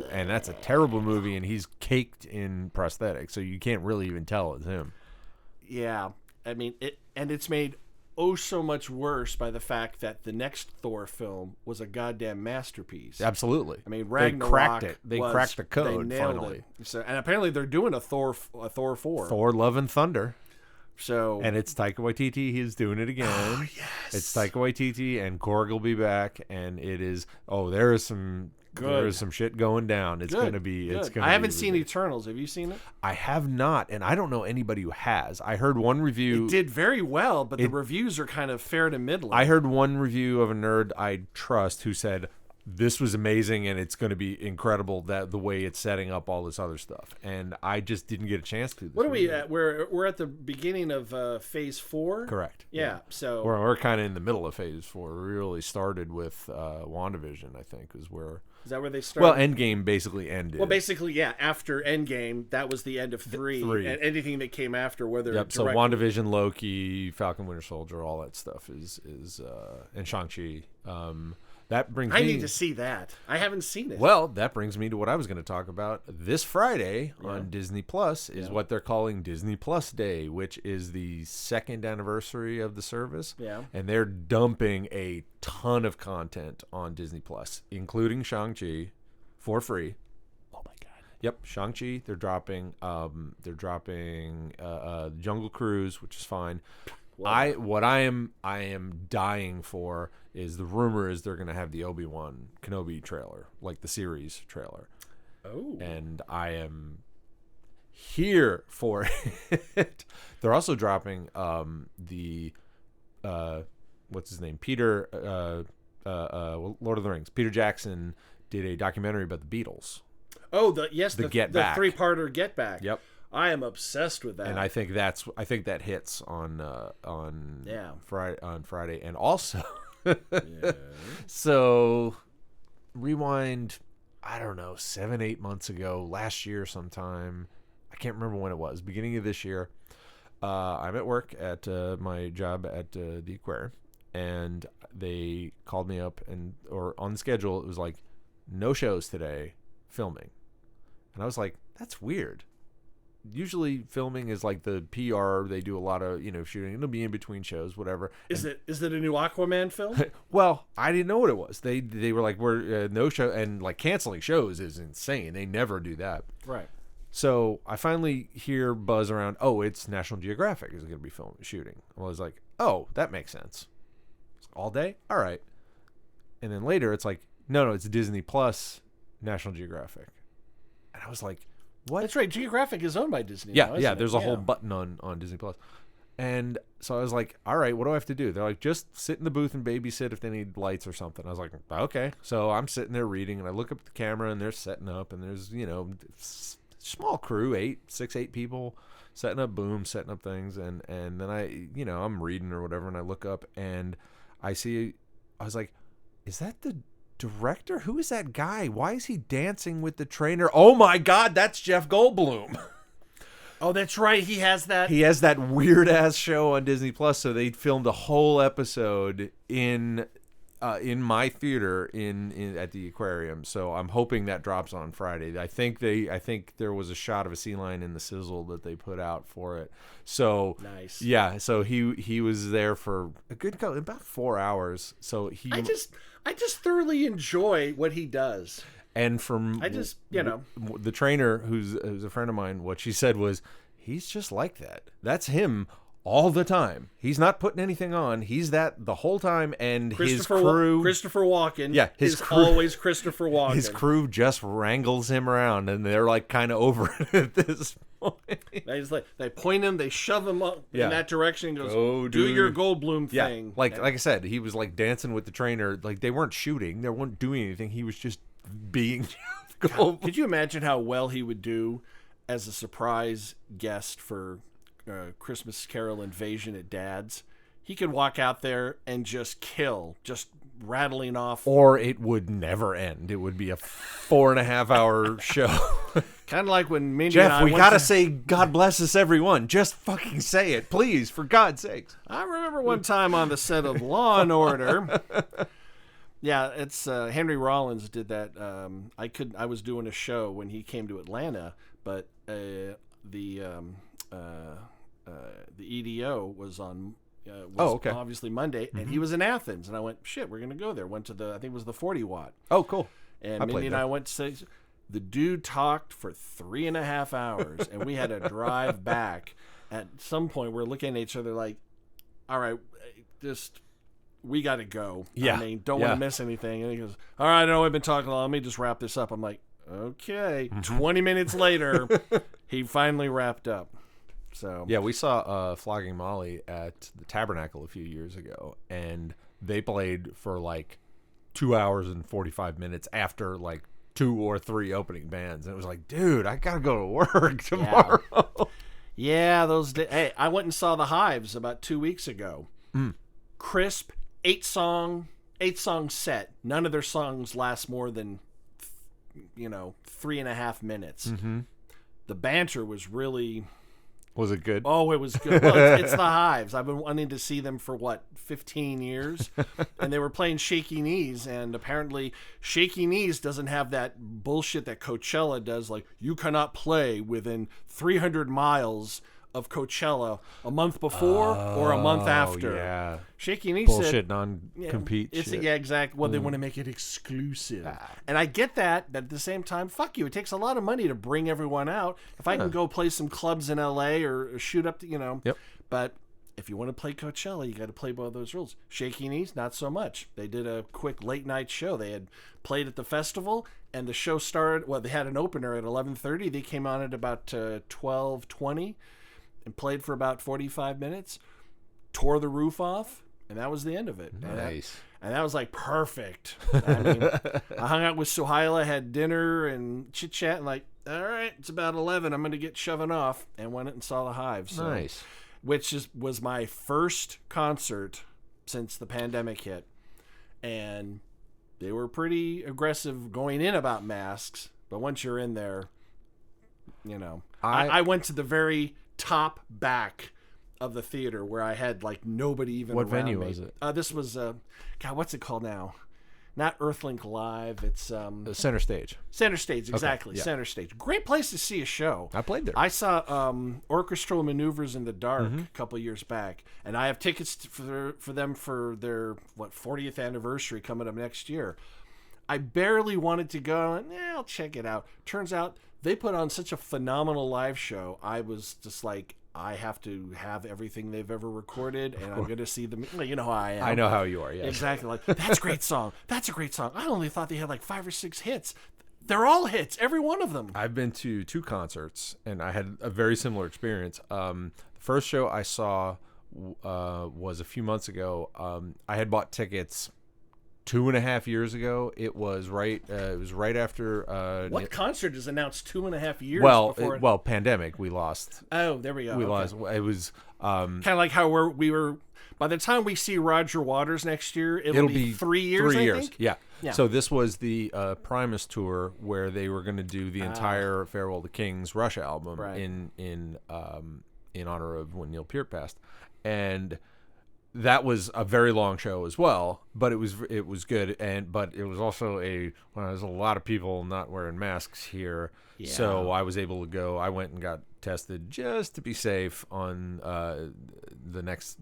[SPEAKER 2] And that's a terrible movie, and he's caked in prosthetics, so you can't really even tell it's him.
[SPEAKER 3] Yeah, I mean, it's made so much worse by the fact that the next Thor film was a goddamn masterpiece.
[SPEAKER 2] Absolutely.
[SPEAKER 3] I mean,
[SPEAKER 2] they
[SPEAKER 3] Ragnarok
[SPEAKER 2] cracked it. They cracked the
[SPEAKER 3] they
[SPEAKER 2] code
[SPEAKER 3] nailed
[SPEAKER 2] finally.
[SPEAKER 3] it. So, and apparently they're doing a Thor 4.
[SPEAKER 2] Thor: Love and Thunder.
[SPEAKER 3] So,
[SPEAKER 2] And it's Taika Waititi. He's doing it again.
[SPEAKER 3] oh, yes.
[SPEAKER 2] It's Taika Waititi, and Korg will be back. And it is. Oh, there is some shit going down. It's going to be.
[SPEAKER 3] Good.
[SPEAKER 2] It's going.
[SPEAKER 3] I haven't seen Eternals. Have you seen it?
[SPEAKER 2] I have not, and I don't know anybody who has. I heard one review.
[SPEAKER 3] It did very well, but the reviews are kind of fair to middling.
[SPEAKER 2] I heard one review of a nerd I trust who said this was amazing and it's going to be incredible that the way it's setting up all this other stuff. And I just didn't get a chance to.
[SPEAKER 3] What are we at? We're at the beginning of Phase 4.
[SPEAKER 2] Correct.
[SPEAKER 3] Yeah. So
[SPEAKER 2] we're kind of in the middle of Phase 4. We really started with WandaVision, I think, is
[SPEAKER 3] that where they started?
[SPEAKER 2] Well, Endgame basically ended.
[SPEAKER 3] Well, basically, yeah. After Endgame, that was the end of 3. And anything that came after, whether
[SPEAKER 2] so WandaVision, Loki, Falcon, Winter Soldier, all that stuff is and Shang-Chi. That brings
[SPEAKER 3] I
[SPEAKER 2] me.
[SPEAKER 3] need to see that. I haven't seen it.
[SPEAKER 2] Well, that brings me to what I was going to talk about. This Friday on Disney Plus is what they're calling Disney Plus Day, which is the 2nd anniversary of the service.
[SPEAKER 3] Yeah.
[SPEAKER 2] And they're dumping a ton of content on Disney Plus, including Shang-Chi for free. Oh my god. Yep, Shang-Chi. They're dropping Jungle Cruise, which is fine. What I am dying for is the rumor is they're going to have the Obi-Wan Kenobi trailer, like the series trailer.
[SPEAKER 3] Oh.
[SPEAKER 2] And I am here for it. They're also dropping the what's his name? Peter Lord of the Rings. Peter Jackson did a documentary about the Beatles.
[SPEAKER 3] Oh, the
[SPEAKER 2] Get Back.
[SPEAKER 3] 3-parter Get Back.
[SPEAKER 2] Yep.
[SPEAKER 3] I am obsessed with that.
[SPEAKER 2] And I think that hits on Friday, and also so rewind, I don't know, 7-8 months ago, last year sometime, I can't remember when it was, beginning of this year. I'm at work at my job at the aquarium, and they called me up or on the schedule it was like no shows today, filming, and I was like, that's weird. Usually filming is like the PR. They do a lot of, shooting. It'll be in between shows, whatever.
[SPEAKER 3] Is it a new Aquaman film?
[SPEAKER 2] Well, I didn't know what it was. They were like, we're no show, and like canceling shows is insane. They never do that.
[SPEAKER 3] Right.
[SPEAKER 2] So I finally hear buzz around. Oh, it's National Geographic is going to be shooting. I was like, oh, that makes sense. All day, all right. And then later it's like, no, it's Disney Plus, National Geographic, and I was like, what?
[SPEAKER 3] That's right. Geographic is owned by Disney.
[SPEAKER 2] Yeah,
[SPEAKER 3] now, isn't
[SPEAKER 2] there's
[SPEAKER 3] it?
[SPEAKER 2] a whole button on Disney Plus. And so I was like, all right, what do I have to do? They're like, just sit in the booth and babysit if they need lights or something. I was like, okay. So I'm sitting there reading, and I look up at the camera, and they're setting up, and there's, small crew, 6-8 people setting up booms, setting up things. And then I'm reading or whatever, and I look up, and I was like, is that the director? Who is that guy? Why is he dancing with the trainer? Oh my god, that's Jeff Goldblum.
[SPEAKER 3] Oh, that's right. He has that
[SPEAKER 2] weird ass show on Disney Plus. So they filmed a whole episode in in my theater in at the aquarium. So I'm hoping that drops on Friday. I think there was a shot of a sea lion in the sizzle that they put out for it. So
[SPEAKER 3] nice.
[SPEAKER 2] Yeah, so he was there for a good about 4 hours. So I
[SPEAKER 3] just thoroughly enjoy what he does.
[SPEAKER 2] And from the trainer, who's a friend of mine, what she said was, he's just like that. That's him all the time. He's not putting anything on. He's that the whole time. And his crew,
[SPEAKER 3] Christopher Walken,
[SPEAKER 2] his
[SPEAKER 3] is
[SPEAKER 2] crew,
[SPEAKER 3] always Christopher Walken.
[SPEAKER 2] His crew just wrangles him around, and they're like kind of over it at this point.
[SPEAKER 3] They point him, they shove him up in that direction, and goes, do your Goldblum thing.
[SPEAKER 2] Yeah, like I said, he was like dancing with the trainer. Like they weren't shooting, they weren't doing anything. He was just being Goldblum.
[SPEAKER 3] Could you imagine how well he would do as a surprise guest for Christmas Carol Invasion at Dad's? He could walk out there and just kill, just rattling off.
[SPEAKER 2] Or it would never end. It would be a 4.5 hour show.
[SPEAKER 3] Kind of like when Mindy
[SPEAKER 2] Jeff,
[SPEAKER 3] and I
[SPEAKER 2] we gotta say God bless us everyone. Just fucking say it, please, for God's sakes.
[SPEAKER 3] I remember one time on the set of Law and Order. Yeah, it's Henry Rollins did that. I was doing a show when he came to Atlanta, but the EDO was on. Obviously Monday, and he was in Athens, and I went, shit, we're gonna go there. Went to I think it was the 40 watt.
[SPEAKER 2] Oh, cool.
[SPEAKER 3] And Mindy and I went to say, the dude talked for 3.5 hours, and we had to drive back. At some point, we're looking at each other like, all right, we got to go.
[SPEAKER 2] Yeah.
[SPEAKER 3] I mean, don't want to miss anything. And he goes, all right, I know I've been talking a lot. Let me just wrap this up. I'm like, okay. 20 minutes later, he finally wrapped up. So
[SPEAKER 2] yeah, we saw Flogging Molly at the Tabernacle a few years ago, and they played for like 2 hours and 45 minutes after like 2 or 3 opening bands. And it was like, dude, I got to go to work tomorrow.
[SPEAKER 3] Yeah, hey, I went and saw the Hives about 2 weeks ago. Crisp, 8-song set. None of their songs last more than 3.5 minutes.
[SPEAKER 2] Mm-hmm.
[SPEAKER 3] The banter was really.
[SPEAKER 2] Was it good?
[SPEAKER 3] Oh, it was good. Well, it's the Hives. I've been wanting to see them for 15 years, and they were playing Shaky Knees, and apparently Shaky Knees doesn't have that bullshit that Coachella does. Like, you cannot play within 300 miles of Coachella a month before or a month after.
[SPEAKER 2] Yeah.
[SPEAKER 3] Shaky Knees
[SPEAKER 2] bullshit non-compete shit.
[SPEAKER 3] Yeah, exactly. Well, they want to make it exclusive. And I get that, but at the same time, fuck you. It takes a lot of money to bring everyone out. If I can go play some clubs in LA or shoot up,
[SPEAKER 2] Yep.
[SPEAKER 3] But if you want to play Coachella, you got to play by those rules. Shaky Knees, not so much. They did a quick late night show. They had played at the festival, and the show started. Well, they had an opener at 11:30. They came on at about 12:20. And played for about 45 minutes, tore the roof off, and that was the end of it.
[SPEAKER 2] Nice.
[SPEAKER 3] And that was like perfect. I mean, I hung out with Suhaila, had dinner and chit chat, and like, all right, it's about 11. I'm going to get shoving off, and went and saw the Hives. So,
[SPEAKER 2] nice.
[SPEAKER 3] Which was my first concert since the pandemic hit, and they were pretty aggressive going in about masks. But once you're in there, I went to the very top back of the theater where I had like nobody even
[SPEAKER 2] what
[SPEAKER 3] around
[SPEAKER 2] venue
[SPEAKER 3] me.
[SPEAKER 2] was it?
[SPEAKER 3] This was what's it called now? Not Earthlink Live. It's
[SPEAKER 2] Center Stage.
[SPEAKER 3] Center Stage, exactly.
[SPEAKER 2] Okay, yeah.
[SPEAKER 3] Center Stage. Great place to see a show.
[SPEAKER 2] I played there.
[SPEAKER 3] I saw Orchestral Maneuvers in the Dark a couple years back, and I have tickets for them for their 40th anniversary coming up next year. I barely wanted to go, and I'll check it out. Turns out they put on such a phenomenal live show. I was just like, I have to have everything they've ever recorded, and I'm going to see them. You know how I am.
[SPEAKER 2] I know how you are, yeah.
[SPEAKER 3] Exactly. Like, that's a great song. That's a great song. I only thought they had like 5 or 6 hits. They're all hits, every one of them.
[SPEAKER 2] I've been to 2 concerts, and I had a very similar experience. The first show I saw was a few months ago. I had bought tickets 2.5 years ago. It was right after.
[SPEAKER 3] What concert is announced 2.5 years?
[SPEAKER 2] Well, pandemic. We lost.
[SPEAKER 3] Oh, there we go.
[SPEAKER 2] We lost. It was
[SPEAKER 3] kind of like how we were. By the time we see Roger Waters next year, it'll be 3 years.
[SPEAKER 2] 3 years.
[SPEAKER 3] I think?
[SPEAKER 2] Yeah.
[SPEAKER 3] Yeah.
[SPEAKER 2] So this was the Primus tour where they were going to do the entire Farewell to Kings Rush album in honor of when Neil Peart passed, and that was a very long show as well, but it was good, but it was also there's a lot of people not wearing masks here, so I was able to go. I went and got tested just to be safe on the next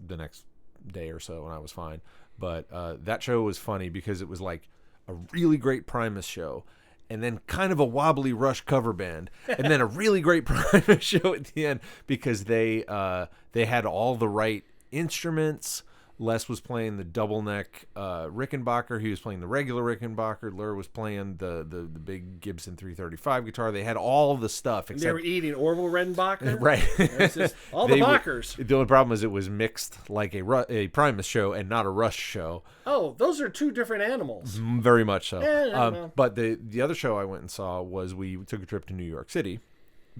[SPEAKER 2] day or so, and I was fine. But that show was funny because it was like a really great Primus show, and then kind of a wobbly Rush cover band, and then a really great Primus show at the end because they had all the right instruments. Les was playing the double neck Rickenbacker. He was playing the regular Rickenbacker. Lur was playing the big Gibson 335 guitar. They had all the stuff.
[SPEAKER 3] Except, they were eating Orville Redenbacher?
[SPEAKER 2] Right.
[SPEAKER 3] All the Bachers.
[SPEAKER 2] The only problem is it was mixed like a Primus show and not a Rush show.
[SPEAKER 3] Oh, those are two different animals.
[SPEAKER 2] Very much so.
[SPEAKER 3] Yeah,
[SPEAKER 2] but the other show I went and saw was we took a trip to New York City,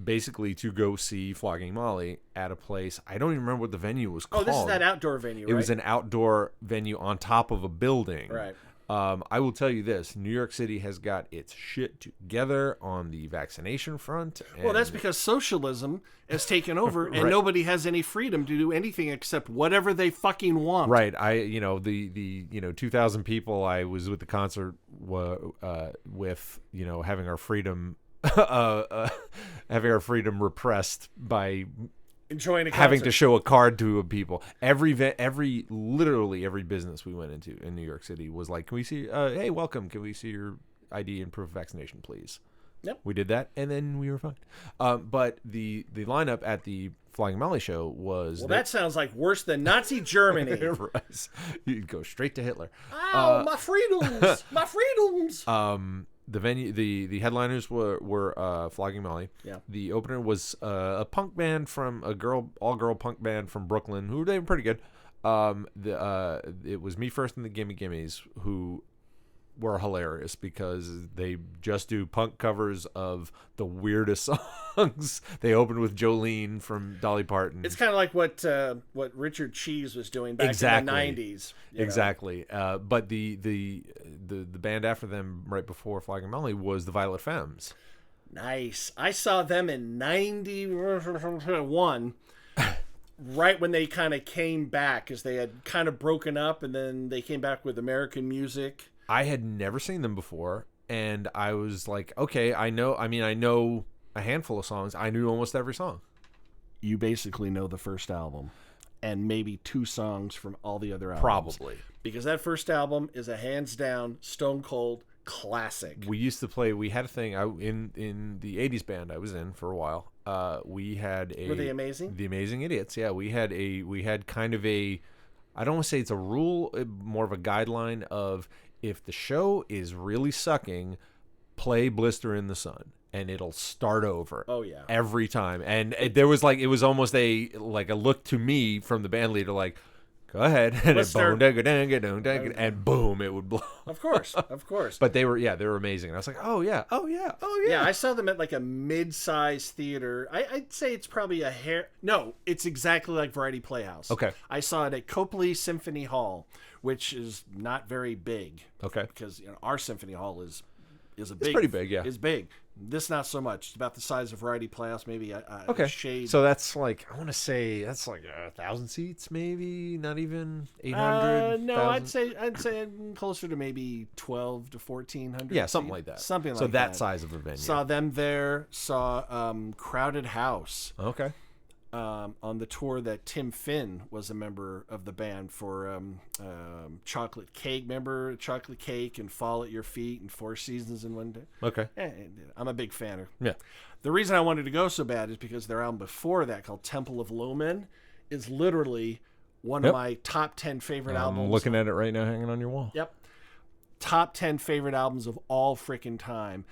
[SPEAKER 2] basically to go see Flogging Molly at a place. I don't even remember what the venue was called.
[SPEAKER 3] Oh, this is that outdoor venue, right?
[SPEAKER 2] It was an outdoor venue on top of a building.
[SPEAKER 3] Right.
[SPEAKER 2] I will tell you this. New York City has got its shit together on the vaccination front.
[SPEAKER 3] Well, that's because socialism has taken over and nobody has any freedom to do anything except whatever they fucking want.
[SPEAKER 2] Right. The 2,000 people I was with the concert with, having our freedom repressed by
[SPEAKER 3] enjoying a concert.
[SPEAKER 2] Having to show a card to people. Literally every business we went into in New York City was like, "Can we see? Hey, welcome. Can we see your ID and proof of vaccination, please?"
[SPEAKER 3] Yep.
[SPEAKER 2] We did that, and then we were fine. But the lineup at the Flying Molly show was
[SPEAKER 3] that sounds like worse than Nazi Germany.
[SPEAKER 2] You'd go straight to Hitler.
[SPEAKER 3] Oh, my freedoms, my freedoms.
[SPEAKER 2] The venue, the headliners were Flogging Molly.
[SPEAKER 3] Yeah.
[SPEAKER 2] The opener was a punk band from all girl punk band from Brooklyn, who they were pretty good. It was Me First and the Gimme Gimmes, who were hilarious because they just do punk covers of the weirdest songs. They opened with Jolene from Dolly Parton.
[SPEAKER 3] It's kind of like what Richard Cheese was doing back in the 90s.
[SPEAKER 2] Exactly. But the band after them, right before Flogging Molly, was the Violet Femmes.
[SPEAKER 3] Nice. I saw them in 91. Right when they kind of came back, because they had kind of broken up, and then they came back with American music.
[SPEAKER 2] I had never seen them before, and I was like, okay, I know a handful of songs. I knew almost every song.
[SPEAKER 3] You basically know the first album and maybe 2 songs from all the other albums.
[SPEAKER 2] Probably.
[SPEAKER 3] Because that first album is a hands-down, stone-cold classic.
[SPEAKER 2] We had a thing in the 80s band I was in for a while. We had
[SPEAKER 3] Were they amazing?
[SPEAKER 2] The Amazing Idiots, yeah. We had kind of I don't want to say it's a rule, more of a guideline of, if the show is really sucking, play Blister in the Sun, and it'll start over.
[SPEAKER 3] Oh yeah,
[SPEAKER 2] every time. And it was almost a look to me from the band leader, like, go ahead, and boom, it would blow.
[SPEAKER 3] Of course.
[SPEAKER 2] But they were amazing. And I was like, oh yeah.
[SPEAKER 3] Yeah, I saw them at like a mid-sized theater. I'd say it's probably it's exactly like Variety Playhouse.
[SPEAKER 2] Okay.
[SPEAKER 3] I saw it at Copley Symphony Hall, which is not very big.
[SPEAKER 2] Okay.
[SPEAKER 3] Because our Symphony Hall is
[SPEAKER 2] pretty big, yeah.
[SPEAKER 3] It's big. This not so much. It's about the size of Variety Playhouse, maybe a shade.
[SPEAKER 2] So that's like, I want to say that's like 1,000 seats, maybe, not even 800.
[SPEAKER 3] No, 1,000. I'd say closer to maybe 1,200 to 1,400.
[SPEAKER 2] Yeah, something like that.
[SPEAKER 3] Something like
[SPEAKER 2] that.
[SPEAKER 3] So
[SPEAKER 2] that size of a venue.
[SPEAKER 3] Saw them there. Saw Crowded House.
[SPEAKER 2] Okay.
[SPEAKER 3] On the tour that Tim Finn was a member of the band for Chocolate Cake. Remember Chocolate Cake and Fall at Your Feet and 4 Seasons in One Day?
[SPEAKER 2] Okay.
[SPEAKER 3] I'm a big fan.
[SPEAKER 2] Yeah.
[SPEAKER 3] The reason I wanted to go so bad is because their album before that, called Temple of Lomen, is literally one of my top 10 favorite albums.
[SPEAKER 2] I'm looking at it right now, hanging on your wall.
[SPEAKER 3] Yep. Top 10 favorite albums of all freaking time,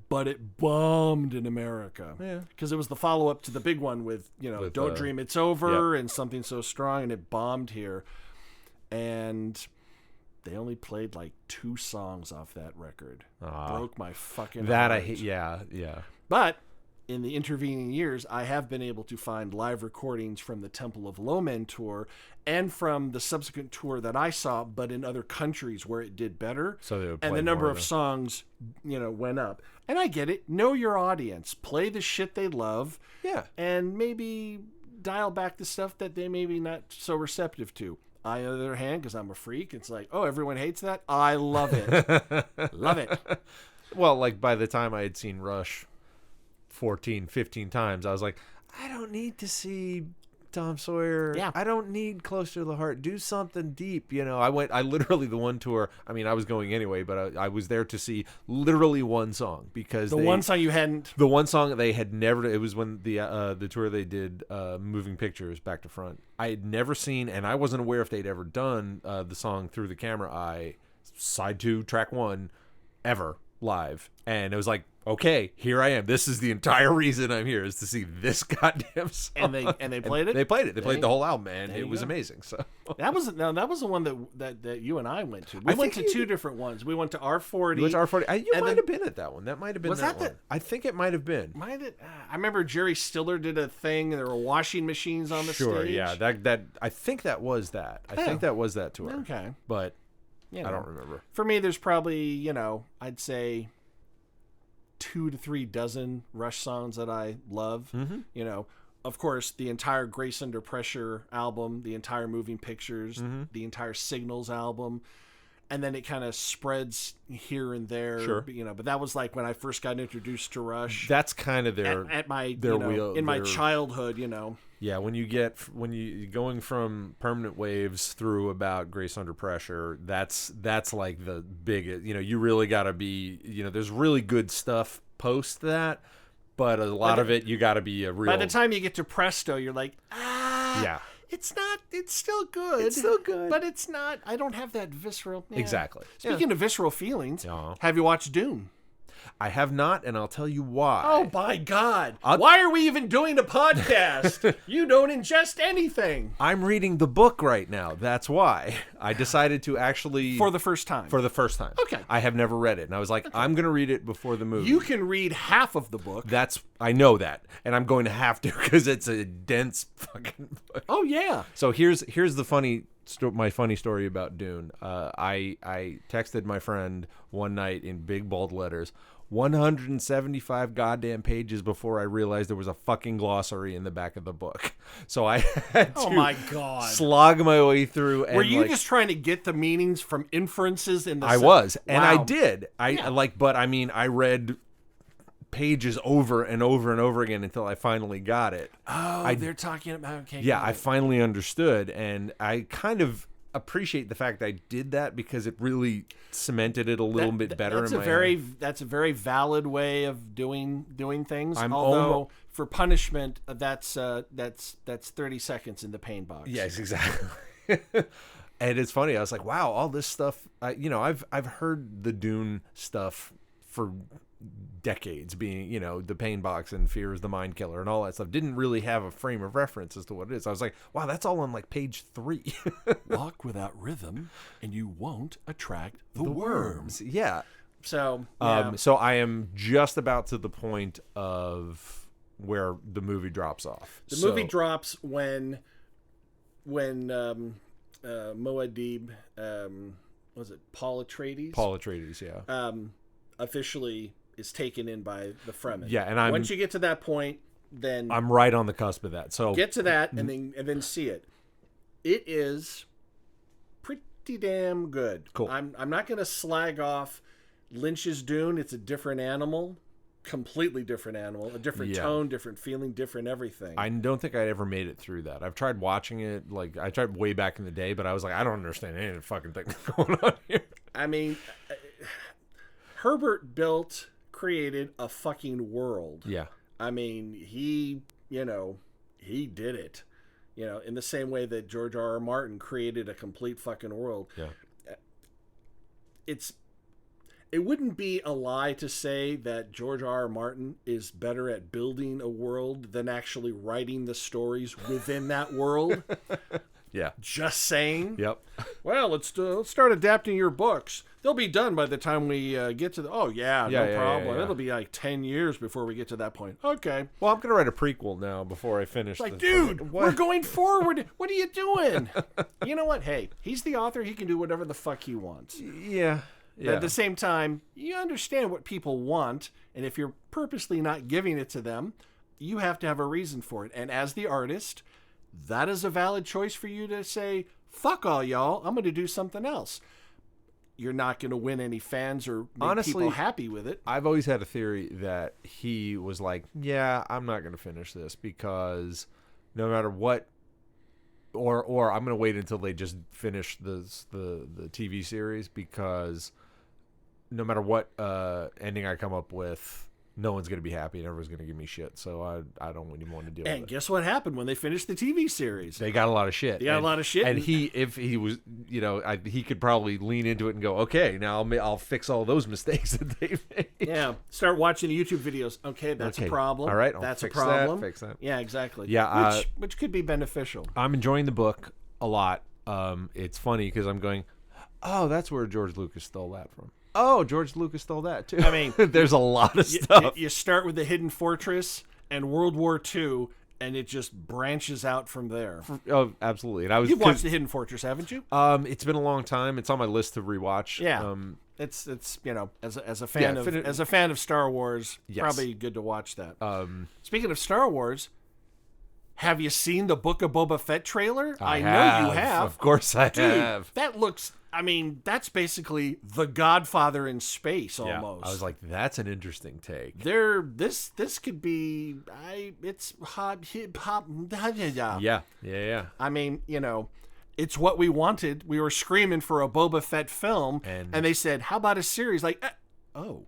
[SPEAKER 3] but it bombed in America.
[SPEAKER 2] Yeah.
[SPEAKER 3] Because it was the follow-up to the big one with Don't Dream It's Over and Something So Strong, and it bombed here. And they only played like 2 songs off that record. Broke my fucking heart.
[SPEAKER 2] I hate. Yeah.
[SPEAKER 3] But in the intervening years, I have been able to find live recordings from the Temple of Lomen tour and from the subsequent tour that I saw, but in other countries where it did better.
[SPEAKER 2] So they would
[SPEAKER 3] and
[SPEAKER 2] play
[SPEAKER 3] the number
[SPEAKER 2] more
[SPEAKER 3] of songs, went up. And I get it. Know your audience. Play the shit they love.
[SPEAKER 2] Yeah.
[SPEAKER 3] And maybe dial back the stuff that they maybe not so receptive to. I, on the other hand, because I'm a freak, it's like, oh, everyone hates that? I love it. Love it.
[SPEAKER 2] Well, like by the time I had seen Rush 14, 15 times, I was like, I don't need to see Tom Sawyer.
[SPEAKER 3] Yeah.
[SPEAKER 2] I don't need Closer to the Heart. Do something deep. I literally, the one tour, I mean, I was going anyway, but I was there to see literally one song because
[SPEAKER 3] one song you hadn't.
[SPEAKER 2] The one song they had never, it was when the tour they did, Moving Pictures Back to Front. I had never seen, and I wasn't aware if they'd ever done the song Through the Camera Eye, side 2, track 1, ever live. And it was like, okay, here I am. This is the entire reason I'm here, is to see this goddamn song.
[SPEAKER 3] And they played it?
[SPEAKER 2] They played it. They played the whole album, and it was
[SPEAKER 3] go.
[SPEAKER 2] amazing. So
[SPEAKER 3] That was the one that you and I went to. We went to two different ones. We went to R40.
[SPEAKER 2] You went to R40. You might have been at that one. That might have been that one. I think it might have been.
[SPEAKER 3] I remember Jerry Stiller did a thing. There were washing machines on the stage.
[SPEAKER 2] Sure, yeah. That I think that was that. I think that was that tour.
[SPEAKER 3] Okay.
[SPEAKER 2] But I don't remember.
[SPEAKER 3] For me, there's probably, I'd say 2 to 3 dozen Rush songs that I love.
[SPEAKER 2] Mm-hmm.
[SPEAKER 3] Of course, the entire Grace Under Pressure album, the entire Moving Pictures, the entire Signals album, and then it kind of spreads here and there.
[SPEAKER 2] Sure.
[SPEAKER 3] But that was like when I first got introduced to Rush.
[SPEAKER 2] That's kind of their
[SPEAKER 3] my childhood.
[SPEAKER 2] Yeah, when you going from Permanent Waves through about Grace Under Pressure, that's like the biggest. You really got to be. There's really good stuff post that, but a lot of it you got to be a real.
[SPEAKER 3] By the time you get to Presto, you're like, yeah. It's not. It's still good.
[SPEAKER 2] It's still good,
[SPEAKER 3] but it's not. I don't have that visceral. Yeah.
[SPEAKER 2] Exactly.
[SPEAKER 3] Speaking of visceral feelings, have you watched Dune?
[SPEAKER 2] I have not, and I'll tell you why.
[SPEAKER 3] Oh, my God. Why are we even doing a podcast? You don't ingest anything.
[SPEAKER 2] I'm reading the book right now. That's why I decided to actually...
[SPEAKER 3] For the first time.
[SPEAKER 2] Okay. I have never read it, and I was like, I'm going to read it before the movie.
[SPEAKER 3] You can read half of the book.
[SPEAKER 2] I know that, and I'm going to have to because it's a dense fucking book.
[SPEAKER 3] Oh, yeah.
[SPEAKER 2] So here's the my funny story about Dune. I texted my friend one night in big bold letters, 175 goddamn pages before I realized there was a fucking glossary in the back of the book. So I had to
[SPEAKER 3] my God.
[SPEAKER 2] slog my way through. And
[SPEAKER 3] were you just trying to get the meanings from inferences in the
[SPEAKER 2] I was, and
[SPEAKER 3] wow.
[SPEAKER 2] I did. But I mean, I read pages over and over and over again until I finally got it.
[SPEAKER 3] Oh, they're talking about... Okay,
[SPEAKER 2] yeah, I finally understood, and I kind of appreciate the fact I did that because it really cemented it a little bit better in my head.
[SPEAKER 3] That's a very valid way of doing things.
[SPEAKER 2] Although
[SPEAKER 3] for punishment, that's 30 seconds in the pain box.
[SPEAKER 2] Yes, exactly. And it's funny. I was like, wow, all this stuff. I've heard the Dune stuff for decades, being the pain box and Fear is the Mind Killer and all that stuff. Didn't really have a frame of reference as to what it is. I was like, wow, that's all on like page 3.
[SPEAKER 3] Walk without rhythm and you won't attract the worms.
[SPEAKER 2] Yeah.
[SPEAKER 3] So
[SPEAKER 2] so I am just about to the point of where the movie drops off.
[SPEAKER 3] The movie drops when Muad'Dib, was it Paul Atreides?
[SPEAKER 2] Paul Atreides, yeah.
[SPEAKER 3] Officially is taken in by the Fremen.
[SPEAKER 2] Yeah, and
[SPEAKER 3] once you get to that point, then
[SPEAKER 2] I'm right on the cusp of that. So
[SPEAKER 3] get to that and then see it. It is pretty damn good.
[SPEAKER 2] Cool.
[SPEAKER 3] I'm not going to slag off Lynch's Dune. It's a different animal, completely different animal, a different tone, different feeling, different everything.
[SPEAKER 2] I don't think I ever made it through that. I've tried watching it, like I tried way back in the day, but I was like, I don't understand any of the fucking thing that's going on here.
[SPEAKER 3] I mean, Herbert created a fucking world.
[SPEAKER 2] Yeah.
[SPEAKER 3] I mean, he did it. In the same way that George R.R. Martin created a complete fucking world.
[SPEAKER 2] Yeah.
[SPEAKER 3] It wouldn't be a lie to say that George R.R. Martin is better at building a world than actually writing the stories within that world.
[SPEAKER 2] Yeah.
[SPEAKER 3] Just saying.
[SPEAKER 2] Yep.
[SPEAKER 3] Well, let's start adapting your books. They'll be done by the time we get to the... Oh, yeah, no problem.
[SPEAKER 2] Yeah.
[SPEAKER 3] It'll be like 10 years before we get to that point. Okay.
[SPEAKER 2] Well, I'm going to write a prequel now before I finish.
[SPEAKER 3] Like, dude, we're going forward. What are you doing? You know what? Hey, he's the author. He can do whatever the fuck he wants.
[SPEAKER 2] Yeah.
[SPEAKER 3] But at the same time, you understand what people want, and if you're purposely not giving it to them, you have to have a reason for it. And as the artist, that is a valid choice for you to say, fuck all y'all. I'm going to do something else. You're not going to win any fans or make
[SPEAKER 2] Honestly,
[SPEAKER 3] people happy with it.
[SPEAKER 2] I've always had a theory that he was like, yeah, I'm not going to finish this because no matter what, or I'm going to wait until they just finish the TV series because no matter what ending I come up with, no one's going to be happy and everyone's going to give me shit. So I don't even want to deal with it.
[SPEAKER 3] And guess what happened when they finished the TV series?
[SPEAKER 2] They got a lot of shit.
[SPEAKER 3] They got a lot of shit.
[SPEAKER 2] And if he was, he could probably lean into it and go, okay, now I'll fix all those mistakes that they've made.
[SPEAKER 3] Yeah. Start watching the YouTube videos. Okay, that's a problem.
[SPEAKER 2] All right,
[SPEAKER 3] that's
[SPEAKER 2] fix
[SPEAKER 3] a problem.
[SPEAKER 2] Fix that.
[SPEAKER 3] Yeah, exactly.
[SPEAKER 2] Yeah,
[SPEAKER 3] which could be beneficial.
[SPEAKER 2] I'm enjoying the book a lot. It's funny because I'm going, oh, that's where George Lucas stole that from. Oh, George Lucas stole that too.
[SPEAKER 3] I mean,
[SPEAKER 2] there's a lot of stuff.
[SPEAKER 3] You start with the Hidden Fortress and World War II, and it just branches out from there.
[SPEAKER 2] Oh, absolutely. And
[SPEAKER 3] You've watched the Hidden Fortress, haven't you?
[SPEAKER 2] It's been a long time. It's on my list to rewatch.
[SPEAKER 3] Yeah. It's as a fan of Star Wars,
[SPEAKER 2] yes.
[SPEAKER 3] Probably good to watch that. Speaking of Star Wars, have you seen the Book of Boba Fett trailer? I know you have.
[SPEAKER 2] Of course I have.
[SPEAKER 3] That looks. I mean, that's basically The Godfather in space almost.
[SPEAKER 2] I was like, that's an interesting take.
[SPEAKER 3] This could be. It's hot hip hop.
[SPEAKER 2] Yeah.
[SPEAKER 3] I mean, it's what we wanted. We were screaming for a Boba Fett film, and they said, "How about a series?" Like, oh,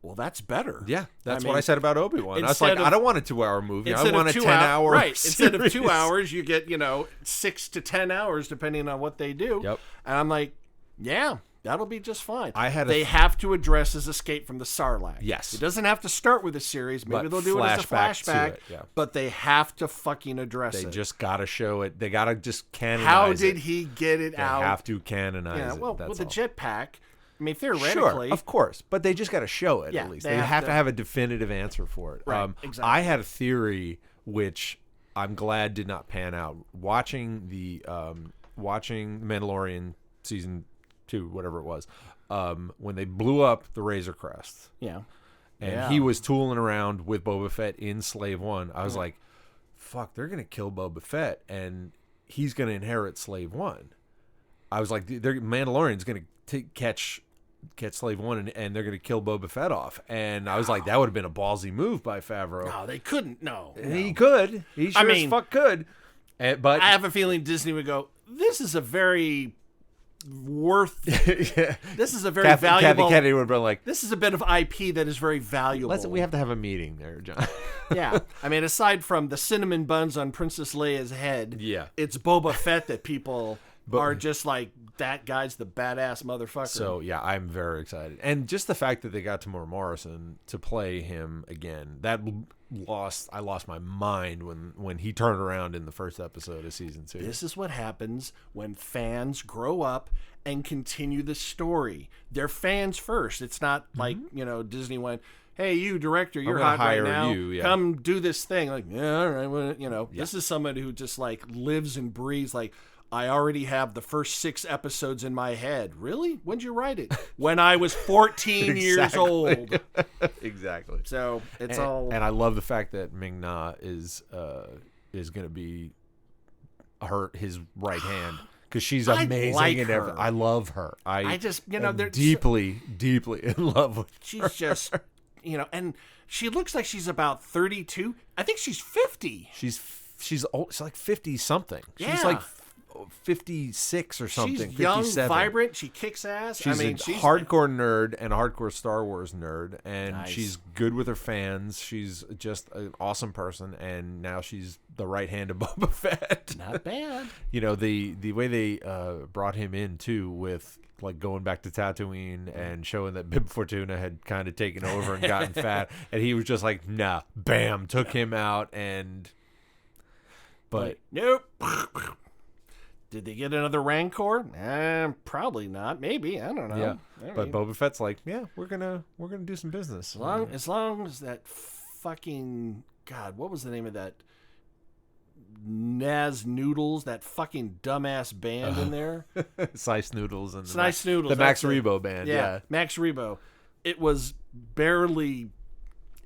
[SPEAKER 3] well, that's better.
[SPEAKER 2] Yeah, that's what I said about Obi-Wan. I was like, I don't want a 2-hour movie. I want a 10-hour.
[SPEAKER 3] Right.
[SPEAKER 2] Series.
[SPEAKER 3] Instead of 2 hours, you get 6 to 10 hours depending on what they do.
[SPEAKER 2] Yep.
[SPEAKER 3] And I'm like, yeah, that'll be just fine.
[SPEAKER 2] They
[SPEAKER 3] have to address his escape from the Sarlacc.
[SPEAKER 2] Yes.
[SPEAKER 3] It doesn't have to start with a series. Maybe they'll do it as a flashback. But they have to fucking address it.
[SPEAKER 2] They just got to show it. They got to just canonize it.
[SPEAKER 3] How did he get it out?
[SPEAKER 2] They have to canonize it.
[SPEAKER 3] Well, with a jetpack. I mean, theoretically.
[SPEAKER 2] Sure, of course. But they just got to show it at least. They have to have a definitive answer for it.
[SPEAKER 3] Right, exactly.
[SPEAKER 2] I had a theory, which I'm glad did not pan out. Watching Mandalorian season 2, whatever it was, when they blew up the Razor Crest.
[SPEAKER 3] Yeah.
[SPEAKER 2] And he was tooling around with Boba Fett in Slave One. I was like, fuck, they're going to kill Boba Fett, and he's going to inherit Slave One. I was like, Mandalorian's going to catch Slave One, and they're going to kill Boba Fett off. And I was like, that would have been a ballsy move by Favreau.
[SPEAKER 3] No, they couldn't. No.
[SPEAKER 2] He could. He sure as fuck could. But
[SPEAKER 3] I have a feeling Disney would go, this is a very this is a very valuable.
[SPEAKER 2] Kathy Kennedy would have been like,
[SPEAKER 3] this is a bit of IP that is very valuable.
[SPEAKER 2] We have to have a meeting there, John.
[SPEAKER 3] Yeah. I mean, aside from the cinnamon buns on Princess Leia's head, it's Boba Fett that people are just like, that guy's the badass motherfucker.
[SPEAKER 2] So, yeah, I'm very excited. And just the fact that they got Tamora Morrison to play him again, I lost my mind when he turned around in the first episode of season 2.
[SPEAKER 3] This is what happens when fans grow up and continue the story. They're fans first. It's not like, Disney went, hey, you director, you're hot right now. Come do this thing. Like, yeah, all right. Well, this is somebody who just like lives and breathes like, I already have the first 6 episodes in my head. Really? When'd you write it? When I was 14 years old.
[SPEAKER 2] Exactly.
[SPEAKER 3] So it's
[SPEAKER 2] And I love the fact that Ming-Na is going to be his right hand, because she's amazing.
[SPEAKER 3] Like
[SPEAKER 2] and
[SPEAKER 3] her.
[SPEAKER 2] I love her. I
[SPEAKER 3] just
[SPEAKER 2] am deeply in love with her.
[SPEAKER 3] She's just and she looks like she's about 32. I think she's 50.
[SPEAKER 2] She's old. She's like 50 something.
[SPEAKER 3] Yeah.
[SPEAKER 2] She's like 56 or something.
[SPEAKER 3] She's young,
[SPEAKER 2] 57.
[SPEAKER 3] vibrant. She kicks ass.
[SPEAKER 2] She's a hardcore nerd and a hardcore Star Wars nerd, and she's good with her fans. She's just an awesome person, and now she's the right hand of Boba Fett.
[SPEAKER 3] Not bad.
[SPEAKER 2] The way they brought him in too, with like going back to Tatooine and showing that Bib Fortuna had kind of taken over and gotten fat, and he was just like, nah, bam, took him out, but
[SPEAKER 3] nope. Did they get another Rancor? Probably not. Maybe, I don't know.
[SPEAKER 2] Yeah, but Boba Fett's like, we're gonna do some business.
[SPEAKER 3] As long as that fucking God, what was the name of that Naz Noodles? That fucking dumbass band in there.
[SPEAKER 2] Slice Noodles and
[SPEAKER 3] Slice Noodles.
[SPEAKER 2] The Max Rebo band. Yeah,
[SPEAKER 3] Max Rebo. It was barely.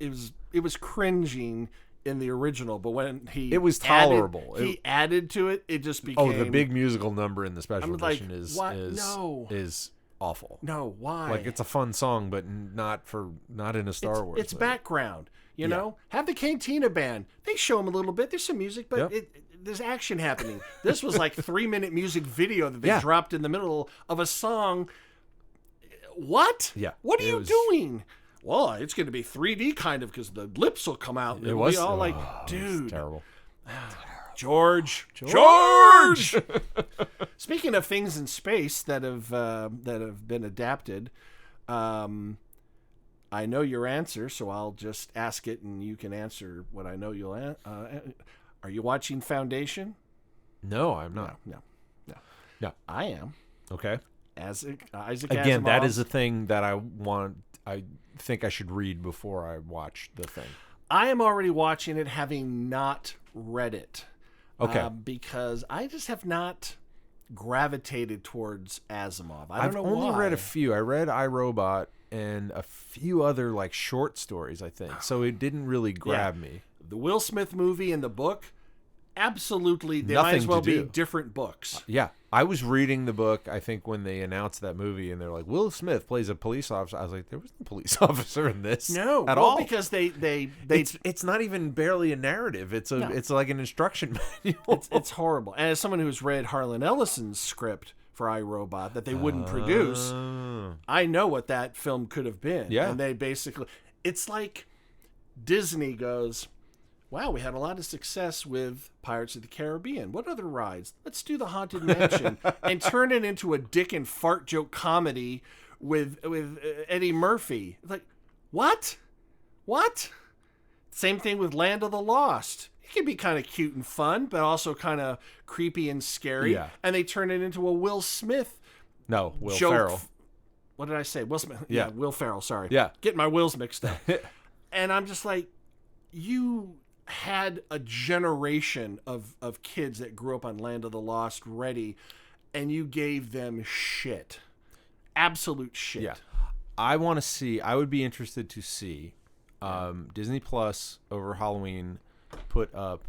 [SPEAKER 3] It was cringing. in the original, but when
[SPEAKER 2] it was tolerable.
[SPEAKER 3] He added to it. It just became.
[SPEAKER 2] Oh, the big musical number in the special
[SPEAKER 3] like,
[SPEAKER 2] edition is
[SPEAKER 3] what? No.
[SPEAKER 2] is awful.
[SPEAKER 3] No, why?
[SPEAKER 2] Like, it's a fun song, but not in a Star Wars.
[SPEAKER 3] It's
[SPEAKER 2] movie.
[SPEAKER 3] background. You know, have the Cantina Band. They show them a little bit. There's some music, but
[SPEAKER 2] Yep.
[SPEAKER 3] there's action happening. This was like 3-minute music video that they dropped in the middle of a song. What?
[SPEAKER 2] Yeah.
[SPEAKER 3] What are you doing? Well, it's going to be 3D kind of because the lips will come out.
[SPEAKER 2] It was
[SPEAKER 3] all like,
[SPEAKER 2] it was
[SPEAKER 3] dude,
[SPEAKER 2] terrible.
[SPEAKER 3] George. Speaking of things in space that have been adapted, I know your answer, so I'll just ask it, and you can answer what I know you'll answer. Are you watching Foundation?
[SPEAKER 2] No, I'm not.
[SPEAKER 3] No. I am.
[SPEAKER 2] Okay.
[SPEAKER 3] Isaac
[SPEAKER 2] Again, that
[SPEAKER 3] Asimov.
[SPEAKER 2] is a thing that I think I should read before I watch the thing.
[SPEAKER 3] I am already watching it, having not read it.
[SPEAKER 2] Okay.
[SPEAKER 3] Because I just have not gravitated towards Asimov.
[SPEAKER 2] I've only read a few. I read iRobot and a few other like short stories, I think. So it didn't really grab me.
[SPEAKER 3] The Will Smith movie and the book, absolutely, they
[SPEAKER 2] Nothing
[SPEAKER 3] might as well
[SPEAKER 2] to
[SPEAKER 3] be
[SPEAKER 2] do.
[SPEAKER 3] different books.
[SPEAKER 2] Yeah. I was reading the book, I think, when they announced that movie, and they're like, Will Smith plays a police officer. I was like, there was no police officer in this.
[SPEAKER 3] No,
[SPEAKER 2] at
[SPEAKER 3] well,
[SPEAKER 2] all.
[SPEAKER 3] because they
[SPEAKER 2] It's not even barely a narrative. It's it's like an instruction manual.
[SPEAKER 3] it's horrible. And as someone who's read Harlan Ellison's script for iRobot that they wouldn't produce, I know what that film could have been.
[SPEAKER 2] Yeah.
[SPEAKER 3] And they basically, it's like Disney goes, wow, we had a lot of success with Pirates of the Caribbean. What other rides? Let's do the Haunted Mansion and turn it into a dick and fart joke comedy with Eddie Murphy. Like, what? Same thing with Land of the Lost. It can be kind of cute and fun, but also kind of creepy and scary.
[SPEAKER 2] Yeah.
[SPEAKER 3] And they turn it into a Will Smith
[SPEAKER 2] No, Will
[SPEAKER 3] joke.
[SPEAKER 2] Ferrell.
[SPEAKER 3] What did I say? Will Smith.
[SPEAKER 2] Yeah.
[SPEAKER 3] Will Ferrell. Sorry.
[SPEAKER 2] Yeah.
[SPEAKER 3] Getting my wills mixed up. And I'm just like, you had a generation of kids that grew up on Land of the Lost ready, and you gave them shit. Absolute shit.
[SPEAKER 2] Yeah. I want to see, I would be interested to see Disney Plus over Halloween put up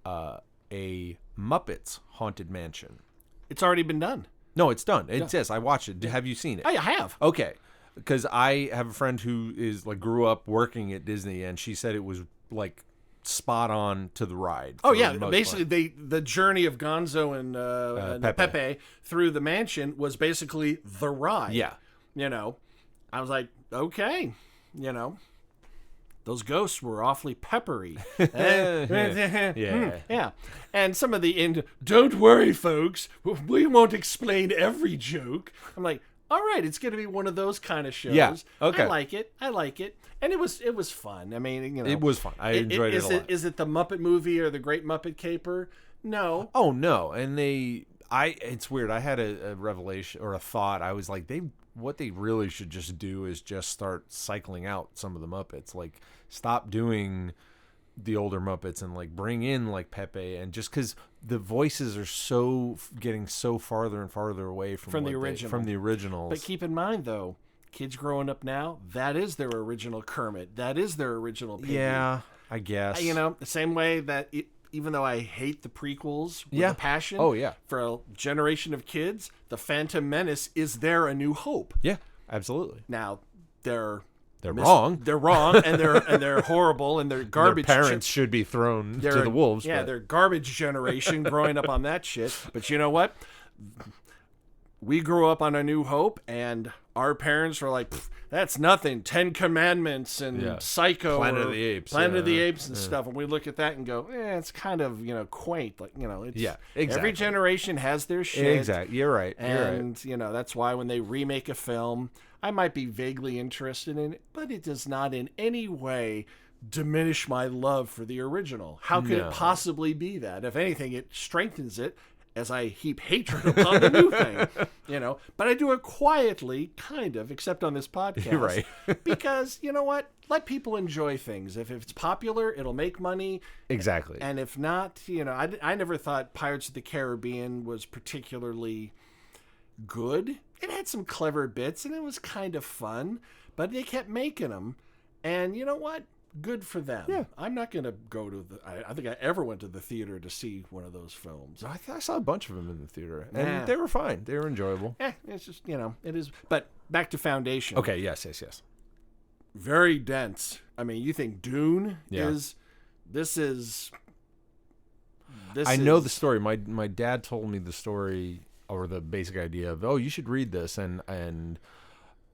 [SPEAKER 2] a Muppets Haunted Mansion.
[SPEAKER 3] It's already been done.
[SPEAKER 2] No, it's done. It says, I watched it. Have you seen it?
[SPEAKER 3] I have.
[SPEAKER 2] Okay. Because I have a friend who is like grew up working at Disney, and she said it was like spot on to the ride.
[SPEAKER 3] Oh
[SPEAKER 2] for
[SPEAKER 3] yeah,
[SPEAKER 2] the most
[SPEAKER 3] basically
[SPEAKER 2] part.
[SPEAKER 3] the journey of Gonzo and Pepe through the mansion was basically the ride.
[SPEAKER 2] Yeah.
[SPEAKER 3] You know, I was like, okay, you know, those ghosts were awfully peppery. Yeah. And some of the don't worry, folks, we won't explain every joke. I'm like, all right, it's going to be one of those kind of shows.
[SPEAKER 2] Yeah, okay.
[SPEAKER 3] I like it. And it was fun. I mean, you know.
[SPEAKER 2] It was fun. I enjoyed it a lot.
[SPEAKER 3] Is it the Muppet Movie or the Great Muppet Caper? No.
[SPEAKER 2] Oh, no. And it's weird. I had a revelation or a thought. I was like, what they really should just do is just start cycling out some of the Muppets. Like, stop doing the older Muppets and like bring in like Pepe, and just because the voices are getting so farther and farther away from
[SPEAKER 3] the original.
[SPEAKER 2] from the originals.
[SPEAKER 3] But keep in mind though, kids growing up now, that is their original Kermit. That is their original Piggy.
[SPEAKER 2] Yeah, I guess.
[SPEAKER 3] You know, the same way that even though I hate the prequels with a passion,
[SPEAKER 2] oh yeah,
[SPEAKER 3] for a generation of kids, the Phantom Menace is their A New Hope.
[SPEAKER 2] Yeah, absolutely.
[SPEAKER 3] Now they're
[SPEAKER 2] wrong.
[SPEAKER 3] They're wrong, and they're horrible, and they're garbage.
[SPEAKER 2] Their parents should be thrown to the wolves.
[SPEAKER 3] Yeah, they're garbage generation growing up on that shit. But you know what? We grew up on A New Hope, and our parents were like, "That's nothing." 10 Commandments and Psycho,
[SPEAKER 2] Planet of the Apes,
[SPEAKER 3] Planet of the Apes, and stuff. And we look at that and go, it's kind of quaint. Like it's,
[SPEAKER 2] exactly.
[SPEAKER 3] Every generation has their shit.
[SPEAKER 2] Exactly. You're right.
[SPEAKER 3] And that's why when they remake a film, I might be vaguely interested in it, but it does not in any way diminish my love for the original. How could it possibly be that? If anything, it strengthens it as I heap hatred upon the new thing. But I do it quietly, kind of, except on this podcast.
[SPEAKER 2] Right.
[SPEAKER 3] Because, you know what? Let people enjoy things. If it's popular, it'll make money.
[SPEAKER 2] Exactly.
[SPEAKER 3] And if not, I never thought Pirates of the Caribbean was particularly good. It had some clever bits, and it was kind of fun, but they kept making them. And you know what? good for them.
[SPEAKER 2] Yeah.
[SPEAKER 3] I'm not going to go to the. I think I ever went to the theater to see one of those films.
[SPEAKER 2] I saw a bunch of them in the theater, and
[SPEAKER 3] Nah.
[SPEAKER 2] they were fine. They were enjoyable.
[SPEAKER 3] It's just it is. But back to Foundation.
[SPEAKER 2] Okay, yes.
[SPEAKER 3] Very dense. I mean, you think Dune
[SPEAKER 2] Yeah.
[SPEAKER 3] is. This is.
[SPEAKER 2] I know the story. My dad told me the story or the basic idea of, you should read this, and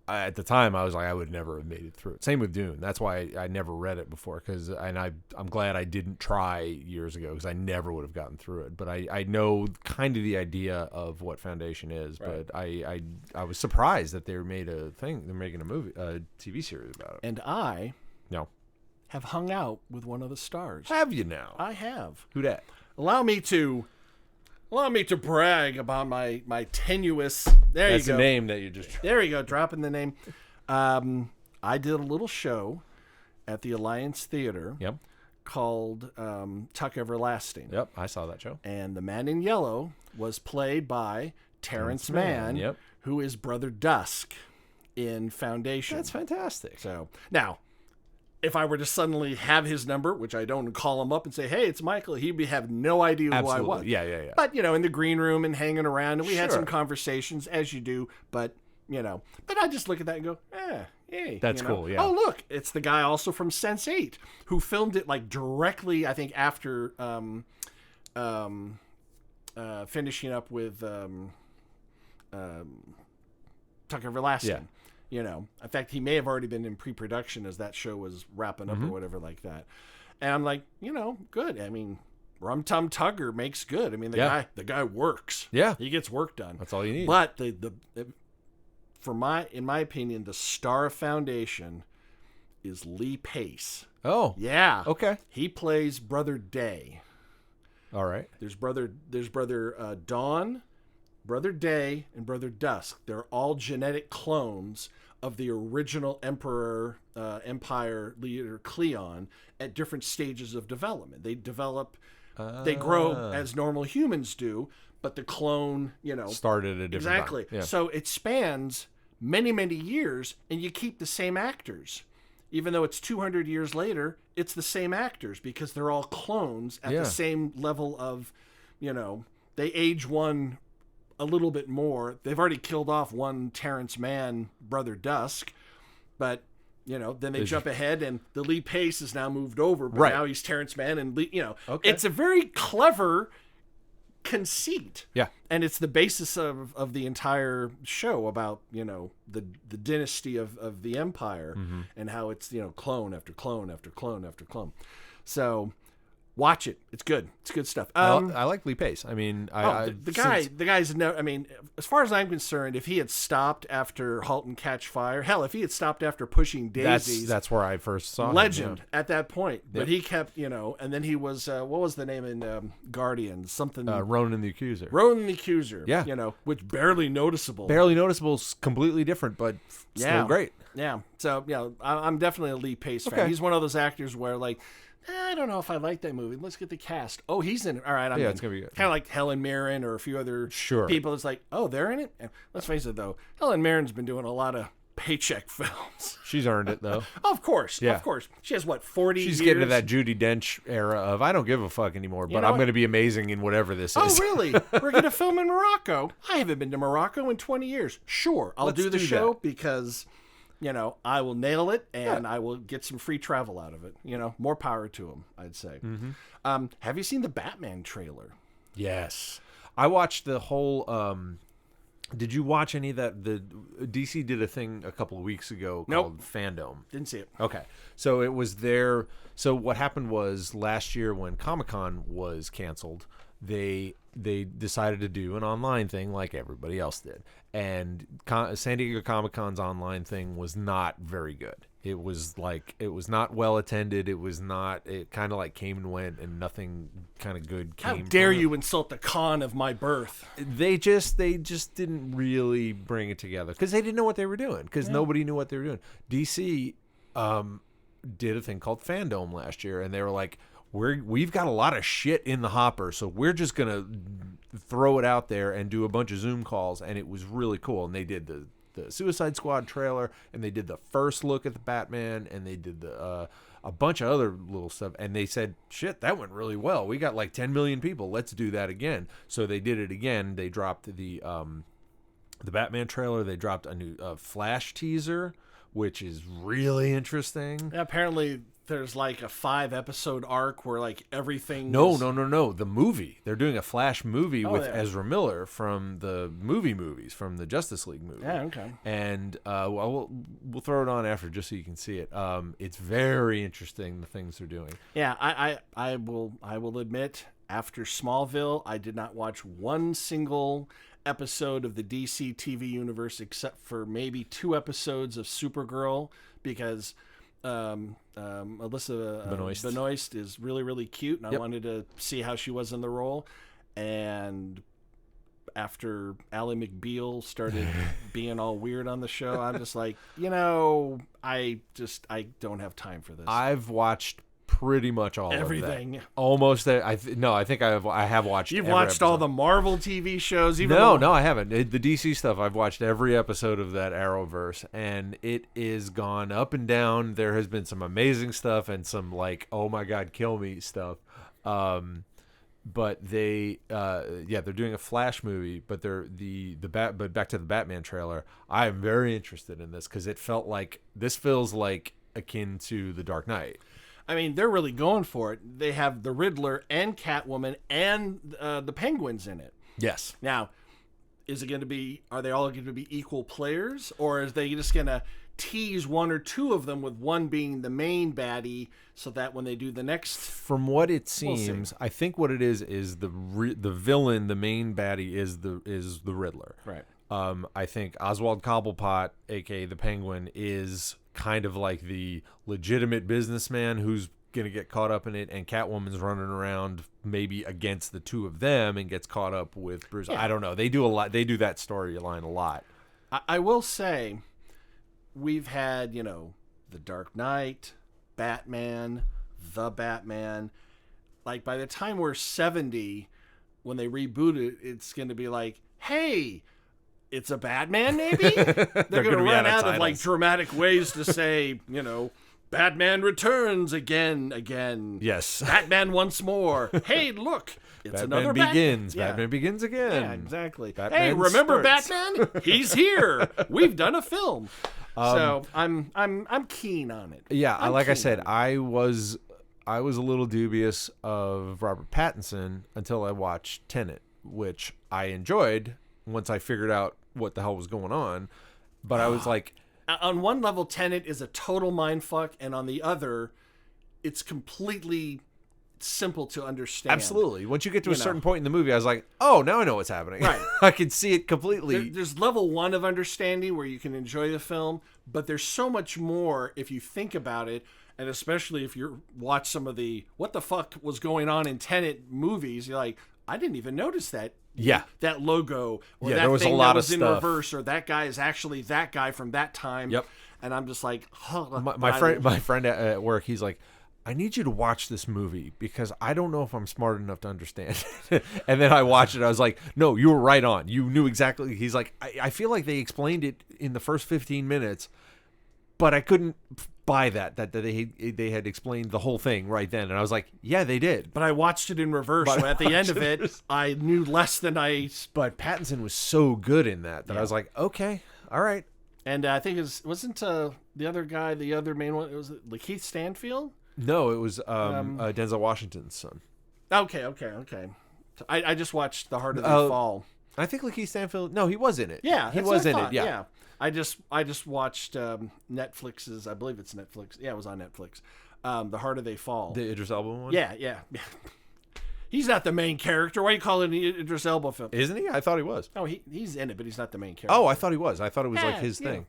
[SPEAKER 2] at the time I was like, I would never have made it through it. Same with Dune. That's why I never read it before, I'm glad I didn't try years ago, because I never would have gotten through it. But I know kind of the idea of what Foundation is.
[SPEAKER 3] Right.
[SPEAKER 2] But I was surprised that they made a thing. They're making a TV series about it.
[SPEAKER 3] And I
[SPEAKER 2] No,
[SPEAKER 3] have hung out with one of the stars.
[SPEAKER 2] have you now?
[SPEAKER 3] I have.
[SPEAKER 2] Who dat?
[SPEAKER 3] Allow me to brag about my tenuous. There
[SPEAKER 2] That's
[SPEAKER 3] you go.
[SPEAKER 2] the name that you just.
[SPEAKER 3] There you go. Dropping the name. I did a little show at the Alliance Theater
[SPEAKER 2] Yep.
[SPEAKER 3] called Tuck Everlasting.
[SPEAKER 2] Yep. I saw that show.
[SPEAKER 3] And the man in yellow was played by Terrence Mann,
[SPEAKER 2] Yep.
[SPEAKER 3] who is Brother Dusk in Foundation.
[SPEAKER 2] That's fantastic.
[SPEAKER 3] So now, if I were to suddenly have his number, which I don't, call him up and say, "Hey, it's Michael," he'd have no idea who I was.
[SPEAKER 2] Yeah.
[SPEAKER 3] But in the green room and hanging around, and we had
[SPEAKER 2] Sure.
[SPEAKER 3] some conversations, as you do. But but I just look at that and go, hey,
[SPEAKER 2] That's cool, yeah.
[SPEAKER 3] Oh, look, it's the guy also from Sense8 who filmed it like directly, I think, after finishing up with Tuck Everlasting.
[SPEAKER 2] Yeah.
[SPEAKER 3] In fact, he may have already been in pre-production as that show was wrapping up or whatever like that. And I'm like, good. I mean, Rum Tum Tugger makes good. I mean, the guy works.
[SPEAKER 2] Yeah.
[SPEAKER 3] He gets work done.
[SPEAKER 2] That's all you need.
[SPEAKER 3] But in my opinion, the star of Foundation is Lee Pace.
[SPEAKER 2] Oh.
[SPEAKER 3] Yeah.
[SPEAKER 2] Okay.
[SPEAKER 3] He plays Brother Day.
[SPEAKER 2] All right.
[SPEAKER 3] There's brother Dawn, Brother Day, and Brother Dusk. They're all genetic clones of the original Empire leader Cleon at different stages of development. They develop, they grow as normal humans do, but the clone,
[SPEAKER 2] Started at a different
[SPEAKER 3] exactly.
[SPEAKER 2] time. Yeah.
[SPEAKER 3] So it spans many, many years, and you keep the same actors. Even though it's 200 years later, it's the same actors because they're all clones at the same level of, they age one a little bit more. They've already killed off one Terrence Mann, Brother Dusk, but then they jump ahead and the Lee Pace is now moved over, but now he's Terrence Mann and Lee,
[SPEAKER 2] Okay.
[SPEAKER 3] It's a very clever conceit.
[SPEAKER 2] Yeah.
[SPEAKER 3] And it's the basis of the entire show about, the dynasty of the Empire and how it's, clone after clone after clone after clone. So watch it. It's good. It's good stuff.
[SPEAKER 2] I like Lee Pace. I mean,
[SPEAKER 3] the guy's no. I mean, as far as I'm concerned, if he had stopped after *Halt and Catch Fire*, hell, if he had stopped after *Pushing Daisies*,
[SPEAKER 2] that's where I first saw
[SPEAKER 3] legend
[SPEAKER 2] him,
[SPEAKER 3] at that point. But he kept, and then he was what was the name in Guardians? Something
[SPEAKER 2] Ronan the Accuser.
[SPEAKER 3] Ronan the Accuser.
[SPEAKER 2] Yeah.
[SPEAKER 3] Which barely noticeable.
[SPEAKER 2] Barely noticeable, completely different, but still great.
[SPEAKER 3] Yeah. So I'm definitely a Lee Pace fan.
[SPEAKER 2] Okay.
[SPEAKER 3] He's one of those actors where like, I don't know if I like that movie. Let's get the cast. Oh, he's in it. All right, I'm in.
[SPEAKER 2] It's gonna be good.
[SPEAKER 3] Kind of like Helen Mirren or a few other
[SPEAKER 2] Sure.
[SPEAKER 3] people. It's like, oh, they're in it. And let's face it, though, Helen Mirren's been doing a lot of paycheck films.
[SPEAKER 2] She's earned it though.
[SPEAKER 3] Of course,
[SPEAKER 2] Yeah.
[SPEAKER 3] of course. She has 40
[SPEAKER 2] She's
[SPEAKER 3] years?
[SPEAKER 2] getting to that Judi Dench era of I don't give a fuck anymore, but
[SPEAKER 3] know
[SPEAKER 2] I'm
[SPEAKER 3] what?
[SPEAKER 2] going to be amazing in whatever this
[SPEAKER 3] Oh,
[SPEAKER 2] is.
[SPEAKER 3] really? We're going to film in Morocco. I haven't been to Morocco in 20 years. Sure, I'll
[SPEAKER 2] Let's
[SPEAKER 3] do the
[SPEAKER 2] do
[SPEAKER 3] show
[SPEAKER 2] that.
[SPEAKER 3] because, I will nail it and I will get some free travel out of it. More power to him, I'd say. Have you seen the Batman trailer?
[SPEAKER 2] Yes. I watched the whole did you watch any of that? The DC did a thing a couple of weeks ago called Fandom.
[SPEAKER 3] Didn't see it.
[SPEAKER 2] Okay. So it was there. So what happened was last year when Comic-Con was canceled, they decided to do an online thing like everybody else did. And San Diego Comic-Con's online thing was not very good. It was not well attended. It kind of like came and went and nothing kind of good came.
[SPEAKER 3] How dare
[SPEAKER 2] from it.
[SPEAKER 3] you insult the con of my birth?
[SPEAKER 2] They just didn't really bring it together because they didn't know what they were doing because nobody knew what they were doing. DC did a thing called Fandom last year, and they were like, we've got a lot of shit in the hopper, so we're just gonna throw it out there and do a bunch of Zoom calls, and it was really cool. And they did the the Suicide Squad trailer, and they did the first look at the Batman, and they did the a bunch of other little stuff, and they said, shit, that went really well. We got like 10 million people. Let's do that again. So they did it again. They dropped the Batman trailer. They dropped a new Flash teaser, which is really interesting.
[SPEAKER 3] Apparently, there's like a 5-episode arc where like everything.
[SPEAKER 2] No. The movie. They're doing a Flash movie with
[SPEAKER 3] yeah.
[SPEAKER 2] Ezra Miller from the movies, from the Justice League movie.
[SPEAKER 3] Yeah, okay.
[SPEAKER 2] And we'll throw it on after just so you can see it. It's very interesting, the things they're doing.
[SPEAKER 3] Yeah, I will admit, after Smallville, I did not watch one single episode of the DC TV universe except for maybe 2 episodes of Supergirl, because Alyssa Benoist is really, really cute, and I wanted to see how she was in the role. And after Ally McBeal started being all weird on the show, I'm just like, I don't have time for this.
[SPEAKER 2] I've watched pretty much all
[SPEAKER 3] everything.
[SPEAKER 2] Of that. Almost. I think I have watched.
[SPEAKER 3] You've watched all the Marvel TV shows.
[SPEAKER 2] No, I haven't. The DC stuff, I've watched every episode of that Arrowverse, and it is gone up and down. There has been some amazing stuff and some like, oh my god, kill me stuff. But they're doing a Flash movie, but but back to the Batman trailer. I am very interested in this because it felt like this feels like akin to The Dark Knight.
[SPEAKER 3] I mean, they're really going for it. They have the Riddler and Catwoman and the Penguins in it.
[SPEAKER 2] Yes.
[SPEAKER 3] Now, are they all going to be equal players, or is they just going to tease one or two of them, with one being the main baddie, so that when they do the next...
[SPEAKER 2] From what it seems, I think what it is the villain, the main baddie is the Riddler.
[SPEAKER 3] Right.
[SPEAKER 2] I think Oswald Cobblepot, a.k.a. the Penguin, is kind of like the legitimate businessman who's going to get caught up in it, and Catwoman's running around maybe against the two of them and gets caught up with Bruce. Yeah. I don't know. They do a lot. They do that storyline a lot.
[SPEAKER 3] I will say we've had, The Dark Knight, Batman, The Batman. Like, by the time we're 70, when they reboot it, it's going to be like, hey, it's a Batman, maybe? They're going to run out of like dramatic ways to say, Batman returns again.
[SPEAKER 2] Yes.
[SPEAKER 3] Batman once more. Hey, look, it's
[SPEAKER 2] Batman
[SPEAKER 3] another
[SPEAKER 2] begins.
[SPEAKER 3] Yeah.
[SPEAKER 2] Batman begins again.
[SPEAKER 3] Yeah, exactly.
[SPEAKER 2] Batman
[SPEAKER 3] hey, remember
[SPEAKER 2] starts.
[SPEAKER 3] Batman? He's here. We've done a film. So I'm keen on it.
[SPEAKER 2] Yeah, like I said, I was a little dubious of Robert Pattinson until I watched Tenet, which I enjoyed once I figured out what the hell was going on. But I was like...
[SPEAKER 3] On one level, Tenet is a total mindfuck, and on the other, it's completely simple to understand.
[SPEAKER 2] Absolutely. Once you get to a certain point in the movie, I was like, oh, now I know what's happening.
[SPEAKER 3] Right.
[SPEAKER 2] I can see it completely.
[SPEAKER 3] There's level 1 of understanding where you can enjoy the film, but there's so much more if you think about it, and especially if you watch some of the what the fuck was going on in Tenet movies, you're like, I didn't even notice that.
[SPEAKER 2] Yeah.
[SPEAKER 3] That logo, or that
[SPEAKER 2] there was
[SPEAKER 3] thing
[SPEAKER 2] a lot
[SPEAKER 3] that was
[SPEAKER 2] of
[SPEAKER 3] in
[SPEAKER 2] stuff.
[SPEAKER 3] reverse, or that guy is actually that guy from that time.
[SPEAKER 2] Yep.
[SPEAKER 3] And I'm just like,
[SPEAKER 2] my friend at work, he's like, I need you to watch this movie because I don't know if I'm smart enough to understand it. And then I watched it. I was like, no, you were right on. You knew exactly. He's like, I feel like they explained it in the first 15 minutes, but I couldn't buy that they had explained the whole thing right then. And I was like, yeah, they did.
[SPEAKER 3] But I watched it in reverse. So at the end of it, I knew less than I...
[SPEAKER 2] But Pattinson was so good in that I was like, okay, all right.
[SPEAKER 3] And I think wasn't the other guy, the other main one, it was Lakeith Stanfield?
[SPEAKER 2] No, it was Denzel Washington's son.
[SPEAKER 3] Okay. I just watched The Harder They Fall.
[SPEAKER 2] I think Lakeith Stanfield... No, he was in it.
[SPEAKER 3] Yeah,
[SPEAKER 2] he was in it, yeah.
[SPEAKER 3] I just watched Netflix's, I believe it's Netflix. Yeah, it was on Netflix. The Harder They Fall.
[SPEAKER 2] The Idris Elba one?
[SPEAKER 3] Yeah. He's not the main character. Why do you call it an Idris Elba film?
[SPEAKER 2] Isn't he? I thought he was.
[SPEAKER 3] No, he's in it, but he's not the main character.
[SPEAKER 2] Oh, I thought he was. I thought it was like his thing.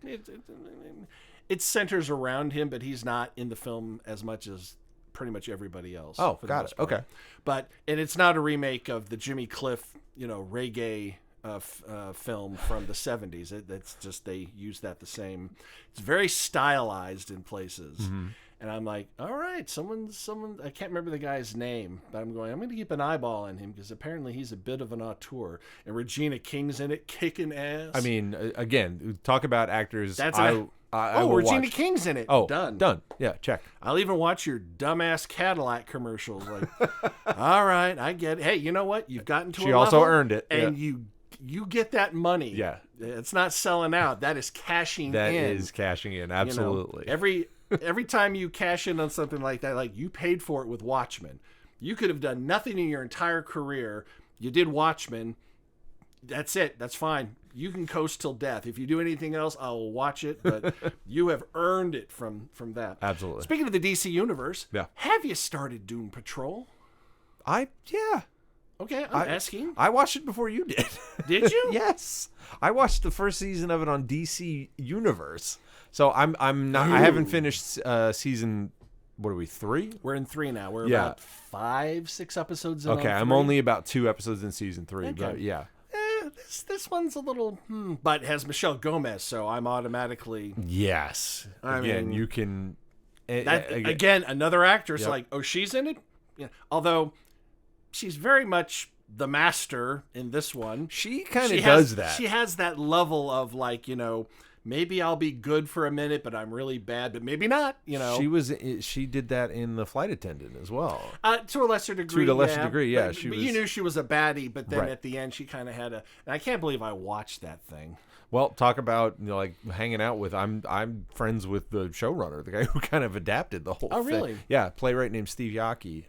[SPEAKER 3] It centers around him, but he's not in the film as much as pretty much everybody else.
[SPEAKER 2] Oh, got it. Okay.
[SPEAKER 3] And it's not a remake of the Jimmy Cliff, reggae film from the 70s. It's just they use that the same. It's very stylized in places. Mm-hmm. And I'm like, all right, someone, I can't remember the guy's name, but I'm going to keep an eyeball on him because apparently he's a bit of an auteur. And Regina King's in it, kicking ass.
[SPEAKER 2] I mean, again, talk about actors. I will
[SPEAKER 3] Regina
[SPEAKER 2] watch.
[SPEAKER 3] King's in it.
[SPEAKER 2] Oh,
[SPEAKER 3] done.
[SPEAKER 2] Yeah, check.
[SPEAKER 3] I'll even watch your dumbass Cadillac commercials. Like, all right, I get it. Hey, you know what? You've gotten to
[SPEAKER 2] She
[SPEAKER 3] a
[SPEAKER 2] also
[SPEAKER 3] level,
[SPEAKER 2] earned it.
[SPEAKER 3] and you get that money.
[SPEAKER 2] Yeah.
[SPEAKER 3] It's not selling out. That is cashing in.
[SPEAKER 2] That is cashing in. Absolutely.
[SPEAKER 3] You know, every time you cash in on something like that, like you paid for it with Watchmen. You could have done nothing in your entire career. You did Watchmen. That's it. That's fine. You can coast till death. If you do anything else, I'll watch it. But you have earned it from that.
[SPEAKER 2] Absolutely.
[SPEAKER 3] Speaking of the DC universe,
[SPEAKER 2] Yeah.
[SPEAKER 3] have you started Doom Patrol?
[SPEAKER 2] Yeah.
[SPEAKER 3] Okay, I'm asking.
[SPEAKER 2] I watched it before you did.
[SPEAKER 3] Did you?
[SPEAKER 2] Yes. I watched the first season of it on DC Universe. So I'm not. I haven't finished season. What are we, 3?
[SPEAKER 3] We're in 3 now. We're
[SPEAKER 2] Yeah.
[SPEAKER 3] about 5-6 episodes in.
[SPEAKER 2] Okay,
[SPEAKER 3] on
[SPEAKER 2] I'm
[SPEAKER 3] 3.
[SPEAKER 2] only about 2 episodes in season 3.
[SPEAKER 3] Okay.
[SPEAKER 2] But yeah.
[SPEAKER 3] This one's a little, but it has Michelle Gomez, so I'm automatically.
[SPEAKER 2] Yes.
[SPEAKER 3] I
[SPEAKER 2] Again,
[SPEAKER 3] mean,
[SPEAKER 2] you can.
[SPEAKER 3] Again, another actress.
[SPEAKER 2] Yep.
[SPEAKER 3] Like, oh, she's in it. Yeah. Although she's very much the master in this one.
[SPEAKER 2] She kind of does that.
[SPEAKER 3] She has that level of like, maybe I'll be good for a minute, but I'm really bad, but maybe not.
[SPEAKER 2] She did that in The Flight Attendant as well.
[SPEAKER 3] To a lesser degree.
[SPEAKER 2] To a lesser degree, yeah.
[SPEAKER 3] But you knew she was a baddie, but then at the end she kind of had a. And I can't believe I watched that thing.
[SPEAKER 2] Well, talk about like hanging out with. I'm friends with the showrunner, the guy who kind of adapted the whole thing.
[SPEAKER 3] Oh, really?
[SPEAKER 2] Yeah, playwright named Steve Yockey.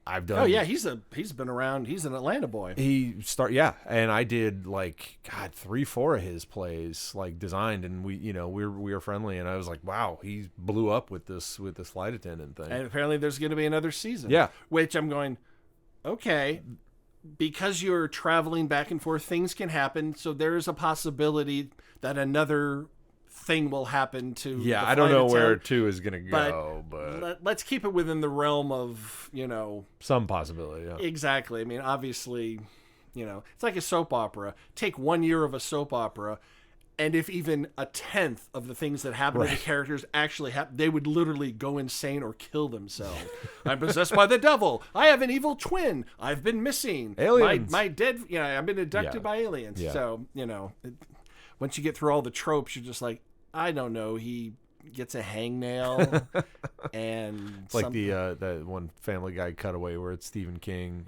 [SPEAKER 2] I've done.
[SPEAKER 3] Oh yeah, he's been around. He's an Atlanta boy.
[SPEAKER 2] And I did 3-4 of his plays like designed, and we were friendly, and I was like, wow, he blew up with this flight attendant thing.
[SPEAKER 3] And apparently there's going to be another season.
[SPEAKER 2] Yeah,
[SPEAKER 3] which I'm going, okay, because you're traveling back and forth, things can happen. So there's a possibility that another thing will happen to.
[SPEAKER 2] Yeah, I don't know where 2 is going to go, but
[SPEAKER 3] let's keep it within the realm of
[SPEAKER 2] some possibility. Yeah.
[SPEAKER 3] Exactly. I mean, obviously, it's like a soap opera. Take 1 year of a soap opera, and if even a tenth of the things that happen to the characters actually happen, they would literally go insane or kill themselves. I'm possessed by the devil. I have an evil twin. I've been missing.
[SPEAKER 2] Aliens.
[SPEAKER 3] My dead. I've been abducted by aliens.
[SPEAKER 2] Yeah.
[SPEAKER 3] So once you get through all the tropes, you're just like, I don't know. He gets a hangnail, and
[SPEAKER 2] it's like that one Family Guy cutaway where it's Stephen King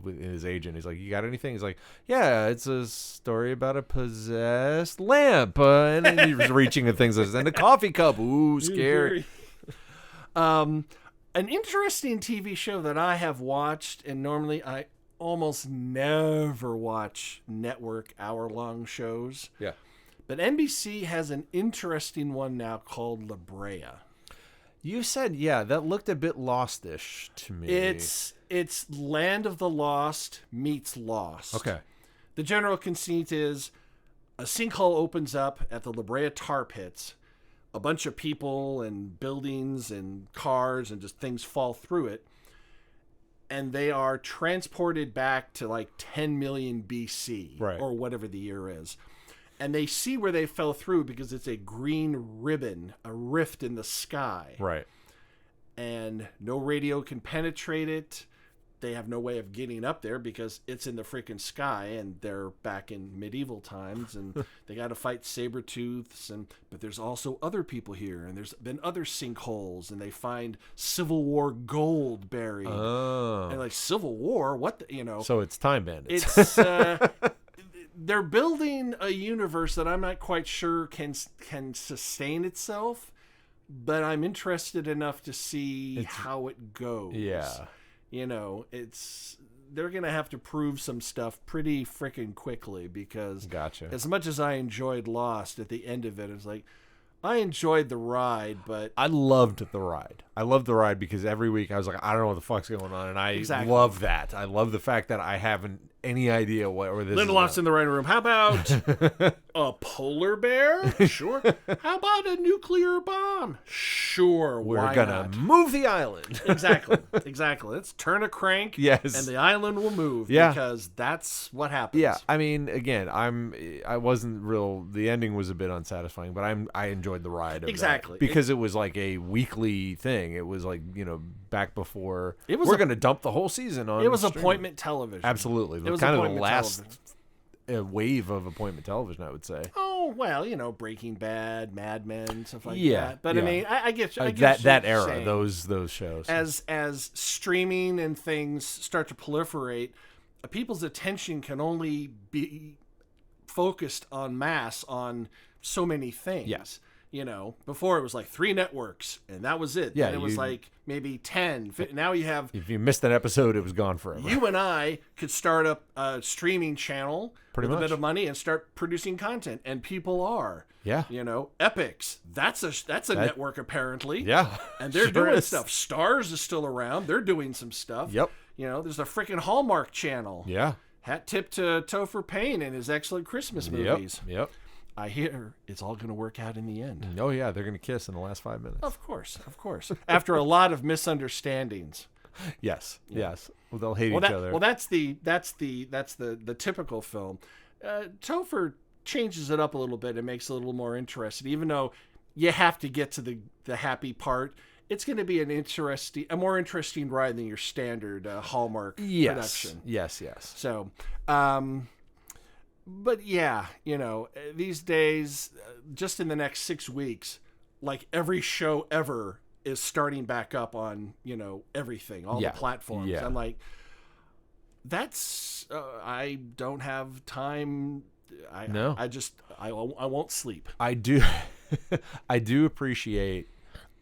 [SPEAKER 2] with his agent. He's like, "You got anything?" He's like, "Yeah, it's a story about a possessed lamp," and then he's reaching at things and a coffee cup. Ooh, scary.
[SPEAKER 3] An interesting TV show that I have watched, and normally I almost never watch network hour-long shows.
[SPEAKER 2] Yeah.
[SPEAKER 3] But NBC has an interesting one now called La Brea.
[SPEAKER 2] You said, yeah, that looked a bit Lost-ish to me.
[SPEAKER 3] It's Land of the Lost meets Lost.
[SPEAKER 2] Okay.
[SPEAKER 3] The general conceit is a sinkhole opens up at the La Brea tar pits. A bunch of people and buildings and cars and just things fall through it. And they are transported back to 10 million BC,
[SPEAKER 2] right,
[SPEAKER 3] or whatever the year is. And they see where they fell through because it's a green ribbon, a rift in the sky.
[SPEAKER 2] Right.
[SPEAKER 3] And no radio can penetrate it. They have no way of getting up there because it's in the freaking sky, and they're back in medieval times, and they got to fight saber-tooths. But there's also other people here, and there's been other sinkholes, and they find Civil War gold buried.
[SPEAKER 2] Oh.
[SPEAKER 3] And Civil War? What
[SPEAKER 2] So it's time bandits.
[SPEAKER 3] It's... they're building a universe that I'm not quite sure can sustain itself, but I'm interested enough to see how it goes.
[SPEAKER 2] Yeah.
[SPEAKER 3] They're going to have to prove some stuff pretty freaking quickly because
[SPEAKER 2] gotcha.
[SPEAKER 3] As much as I enjoyed Lost, at the end of it, it's like, I enjoyed the ride, but...
[SPEAKER 2] I loved the ride. I loved the ride because every week I was like, I don't know what the fuck's going on, and I love that. I love the fact that I haven't any idea where this
[SPEAKER 3] Lindelof's in the writing room. How about a polar bear? Sure. How about a nuclear bomb? Sure. Sure,
[SPEAKER 2] We're
[SPEAKER 3] why
[SPEAKER 2] gonna
[SPEAKER 3] not?
[SPEAKER 2] move the island.
[SPEAKER 3] Exactly. Let's turn a crank,
[SPEAKER 2] Yes.
[SPEAKER 3] and the island will move.
[SPEAKER 2] Yeah.
[SPEAKER 3] Because that's what happens.
[SPEAKER 2] Yeah, I mean, again, I wasn't real. The ending was a bit unsatisfying, but I enjoyed the ride. Of
[SPEAKER 3] Exactly.
[SPEAKER 2] that because it was like a weekly thing. It was like back before
[SPEAKER 3] It was
[SPEAKER 2] we're going to dump the whole season on.
[SPEAKER 3] It was
[SPEAKER 2] streaming.
[SPEAKER 3] appointment television.
[SPEAKER 2] Absolutely,
[SPEAKER 3] It was
[SPEAKER 2] kind of the
[SPEAKER 3] appointment
[SPEAKER 2] last
[SPEAKER 3] television.
[SPEAKER 2] wave of appointment television, I would say.
[SPEAKER 3] Oh well, Breaking Bad, Mad Men, stuff like
[SPEAKER 2] Yeah,
[SPEAKER 3] that. But
[SPEAKER 2] yeah.
[SPEAKER 3] I mean, I get I get
[SPEAKER 2] that
[SPEAKER 3] what
[SPEAKER 2] that
[SPEAKER 3] you're
[SPEAKER 2] era,
[SPEAKER 3] saying.
[SPEAKER 2] those shows.
[SPEAKER 3] As streaming and things start to proliferate, people's attention can only be focused en masse on so many things.
[SPEAKER 2] Yes.
[SPEAKER 3] Before it was like 3 networks and that was it.
[SPEAKER 2] Yeah,
[SPEAKER 3] Then it was like maybe 10. Now you have
[SPEAKER 2] If you missed an episode, it was gone forever.
[SPEAKER 3] you and I could start up a streaming channel
[SPEAKER 2] Pretty
[SPEAKER 3] with a
[SPEAKER 2] much.
[SPEAKER 3] bit of money and start producing content, and people are.
[SPEAKER 2] Yeah.
[SPEAKER 3] Epics. That's a network apparently.
[SPEAKER 2] Yeah,
[SPEAKER 3] And they're
[SPEAKER 2] sure
[SPEAKER 3] doing
[SPEAKER 2] is.
[SPEAKER 3] stuff. Stars is still around. They're doing some stuff.
[SPEAKER 2] Yep.
[SPEAKER 3] There's a freaking Hallmark channel.
[SPEAKER 2] Yeah.
[SPEAKER 3] Hat tip to Topher Payne and his excellent Christmas movies.
[SPEAKER 2] Yep.
[SPEAKER 3] I hear it's all going to work out in the end.
[SPEAKER 2] Oh yeah, they're gonna kiss in the last 5 minutes.
[SPEAKER 3] Of course. After a lot of misunderstandings.
[SPEAKER 2] Yes. Yes. Well, they'll hate each other.
[SPEAKER 3] Well, that's the typical film. Topher changes it up a little bit and makes it a little more interesting. Even though you have to get to the happy part, it's going to be a more interesting ride than your standard Hallmark production.
[SPEAKER 2] Yes.
[SPEAKER 3] So, but yeah, these days, just in the next 6 weeks, like every show ever is starting back up on, everything, all the platforms.
[SPEAKER 2] Yeah.
[SPEAKER 3] I'm like, that's, I don't have time. I won't sleep.
[SPEAKER 2] I do I do appreciate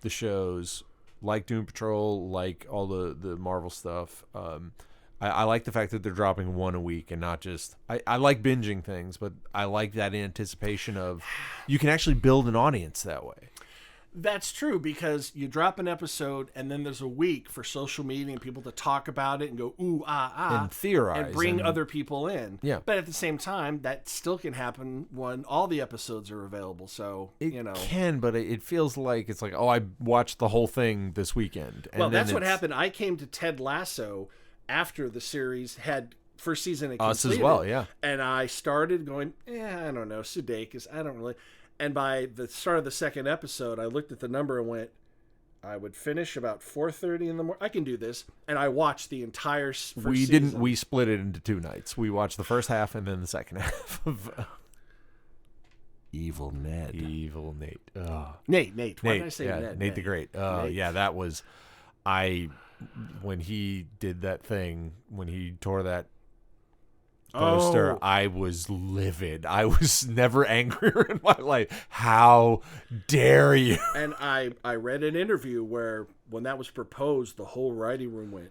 [SPEAKER 2] the shows like Doom Patrol, like all the Marvel stuff. I like the fact that they're dropping one a week and not just I like binging things, but I like that anticipation of you can actually build an audience that way.
[SPEAKER 3] That's true, because you drop an episode and then there's a week for social media and people to talk about it and go ooh
[SPEAKER 2] And theorize
[SPEAKER 3] and bring
[SPEAKER 2] and-
[SPEAKER 3] other people in.
[SPEAKER 2] Yeah.
[SPEAKER 3] But at the same time, that still can happen when all the episodes are available. So
[SPEAKER 2] It can, but it feels like it's like, oh, I watched the whole thing this weekend. And
[SPEAKER 3] well,
[SPEAKER 2] then
[SPEAKER 3] that's what
[SPEAKER 2] it's
[SPEAKER 3] happened. I came to Ted Lasso after the series had first season had
[SPEAKER 2] Us as
[SPEAKER 3] completed,
[SPEAKER 2] well, yeah.
[SPEAKER 3] And I started going, I don't know, Sudeikis, I don't really. And by the start of the second episode, I looked at the number and went, I would finish about 4:30 in the morning. I can do this. And I watched the entire first season.
[SPEAKER 2] We split it into 2 nights. We watched the first half and then the second half of
[SPEAKER 3] Evil Ned.
[SPEAKER 2] Evil Nate.
[SPEAKER 3] Nate. Why
[SPEAKER 2] Nate,
[SPEAKER 3] did I say
[SPEAKER 2] yeah,
[SPEAKER 3] Ned?
[SPEAKER 2] Nate the Great.
[SPEAKER 3] Nate.
[SPEAKER 2] Yeah, that was when he did that thing, when he tore that poster, I was livid. I was never angrier in my life. How dare you?
[SPEAKER 3] And I read an interview where when that was proposed, the whole writing room went,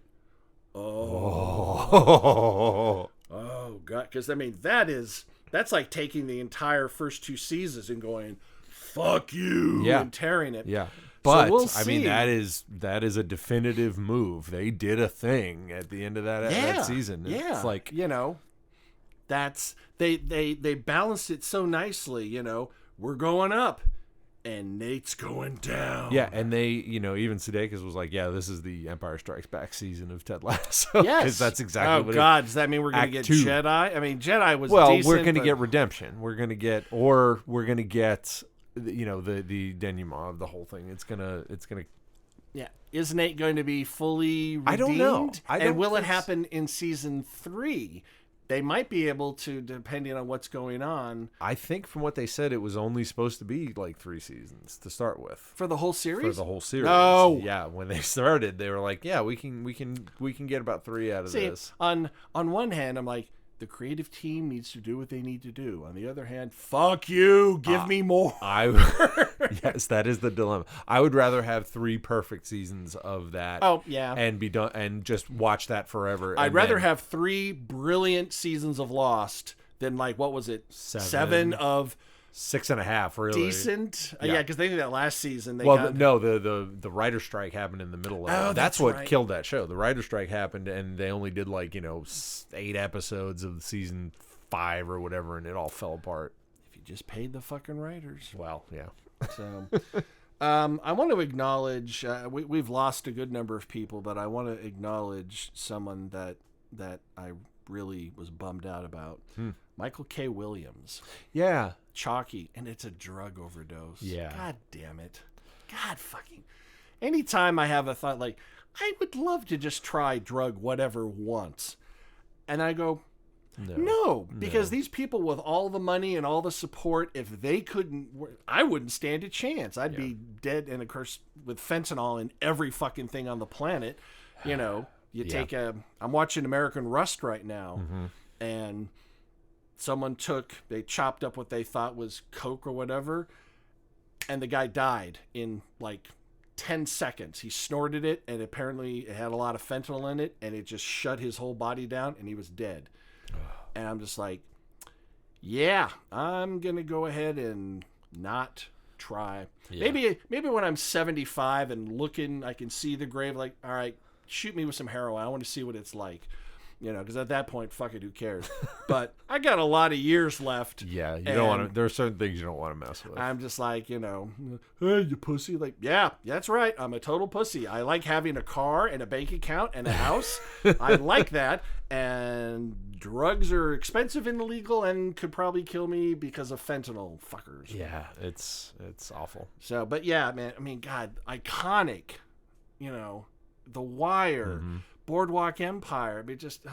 [SPEAKER 3] oh God. Because, I mean, that's like taking the entire first 2 seasons and going, fuck you, and tearing it.
[SPEAKER 2] Yeah. But
[SPEAKER 3] we'll
[SPEAKER 2] I mean,
[SPEAKER 3] see.
[SPEAKER 2] that is a definitive move. They did a thing at the end of that season.
[SPEAKER 3] Yeah.
[SPEAKER 2] It's like,
[SPEAKER 3] that's they balanced it so nicely. We're going up, and Nate's going down.
[SPEAKER 2] yeah, and they, even Sudeikis was like, yeah, this is the Empire Strikes Back season of Ted Lasso.
[SPEAKER 3] Yes,
[SPEAKER 2] because that's exactly what.
[SPEAKER 3] Oh God, does that mean we're going to
[SPEAKER 2] Act
[SPEAKER 3] get
[SPEAKER 2] 2.
[SPEAKER 3] Jedi? I mean, Jedi was
[SPEAKER 2] Well,
[SPEAKER 3] decent,
[SPEAKER 2] we're going to
[SPEAKER 3] but-
[SPEAKER 2] get redemption. We're going to get, the denouement of the whole thing. It's gonna.
[SPEAKER 3] Yeah, is Nate going to be fully redeemed?
[SPEAKER 2] I don't know.
[SPEAKER 3] And will it happen in season 3? They might be able to, depending on what's going on.
[SPEAKER 2] I think from what they said, it was only supposed to be like 3 seasons to start with.
[SPEAKER 3] For the whole series?
[SPEAKER 2] For the whole series.
[SPEAKER 3] No.
[SPEAKER 2] Yeah, when they started, they were like, yeah, we can get about 3 out of this.
[SPEAKER 3] On one hand, I'm like, the creative team needs to do what they need to do. On the other hand, fuck you, give me more.
[SPEAKER 2] Yes, that is the dilemma. I would rather have 3 perfect seasons of that.
[SPEAKER 3] Oh, yeah.
[SPEAKER 2] And be done and just watch that forever.
[SPEAKER 3] I'd
[SPEAKER 2] and
[SPEAKER 3] rather
[SPEAKER 2] then-
[SPEAKER 3] have 3 brilliant seasons of Lost than like, what was it?
[SPEAKER 2] 7
[SPEAKER 3] of
[SPEAKER 2] 6.5, really.
[SPEAKER 3] decent.
[SPEAKER 2] Yeah.
[SPEAKER 3] Yeah, because they did that last season. They
[SPEAKER 2] Well,
[SPEAKER 3] got,
[SPEAKER 2] the writer strike happened in the middle of it.
[SPEAKER 3] Oh,
[SPEAKER 2] That's
[SPEAKER 3] that's
[SPEAKER 2] what
[SPEAKER 3] right.
[SPEAKER 2] killed that show. The writer strike happened, and they only did 8 episodes of season 5 or whatever, and it all fell apart.
[SPEAKER 3] if you just paid the fucking writers.
[SPEAKER 2] Well, yeah.
[SPEAKER 3] So, I want to acknowledge we've lost a good number of people, but I want to acknowledge someone that I really was bummed out about. Michael K. Williams.
[SPEAKER 2] Yeah.
[SPEAKER 3] Chalky, and it's a drug overdose.
[SPEAKER 2] Yeah.
[SPEAKER 3] God damn it. God fucking. Anytime I have a thought like, I would love to just try drug whatever once, and I go, no, because these people with all the money and all the support, if they couldn't, I wouldn't stand a chance. I'd be dead. And of course, with fentanyl in every fucking thing on the planet, you take I'm watching American Rust right now, and they chopped up what they thought was coke or whatever, and the guy died in like 10 seconds. He snorted it, and apparently it had a lot of fentanyl in it, and it just shut his whole body down, and he was dead. And I'm just like, yeah, I'm going to go ahead and not try. Yeah. Maybe when I'm 75 and looking, I can see the grave, like, all right, shoot me with some heroin. I want to see what it's like. Because at that point, fuck it, who cares? But I got a lot of years left.
[SPEAKER 2] Yeah, you don't want to. There are certain things you don't want to mess with.
[SPEAKER 3] I'm just like, hey, you pussy. Like, yeah, that's right. I'm a total pussy. I like having a car and a bank account and a house. I like that. And drugs are expensive and illegal and could probably kill me because of fentanyl, fuckers.
[SPEAKER 2] Yeah, it's awful.
[SPEAKER 3] So, but yeah, man. I mean, God, iconic. The Wire. Boardwalk Empire. I mean, just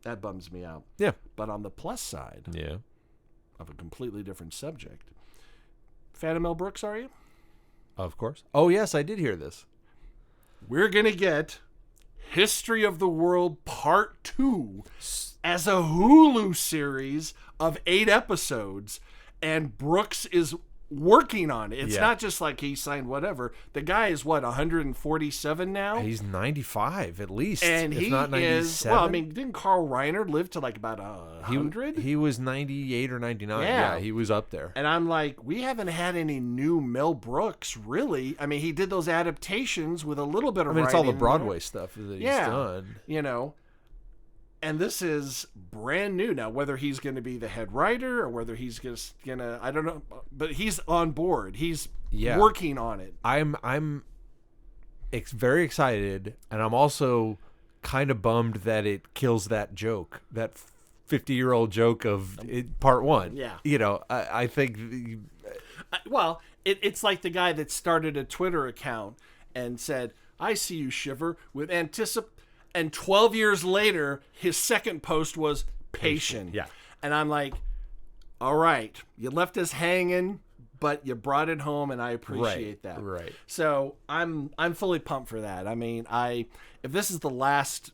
[SPEAKER 3] that bums me out.
[SPEAKER 2] Yeah.
[SPEAKER 3] But on the plus side, of a completely different subject, fan of Mel Brooks, are you?
[SPEAKER 2] Of course. Oh yes, I did hear this.
[SPEAKER 3] We're gonna get History of the World Part 2 as a Hulu series of 8 episodes, and Brooks is working on it. It's not just like he signed whatever. The guy is 147 now?
[SPEAKER 2] He's 95 at least.
[SPEAKER 3] And
[SPEAKER 2] if
[SPEAKER 3] he
[SPEAKER 2] not 97.
[SPEAKER 3] is, well, I mean, didn't Carl Reiner live to like about 100?
[SPEAKER 2] He was 98 or 99. Yeah, he was up there.
[SPEAKER 3] And I'm like, we haven't had any new Mel Brooks, really. I mean, he did those adaptations with a little bit of
[SPEAKER 2] it's all the Broadway stuff that he's done.
[SPEAKER 3] And this is brand new. Now, whether he's going to be the head writer or whether he's just going to, I don't know, but he's on board. He's working on it.
[SPEAKER 2] I'm very excited, and I'm also kind of bummed that it kills that joke, that 50-year-old joke of part 1.
[SPEAKER 3] Yeah.
[SPEAKER 2] I think...
[SPEAKER 3] Well, it's like the guy that started a Twitter account and said, I see you shiver with and 12 years later, his second post was patient.
[SPEAKER 2] Yeah.
[SPEAKER 3] And I'm like, all right, you left us hanging, but you brought it home, and I appreciate that.
[SPEAKER 2] Right.
[SPEAKER 3] So I'm fully pumped for that. I mean, if this is the last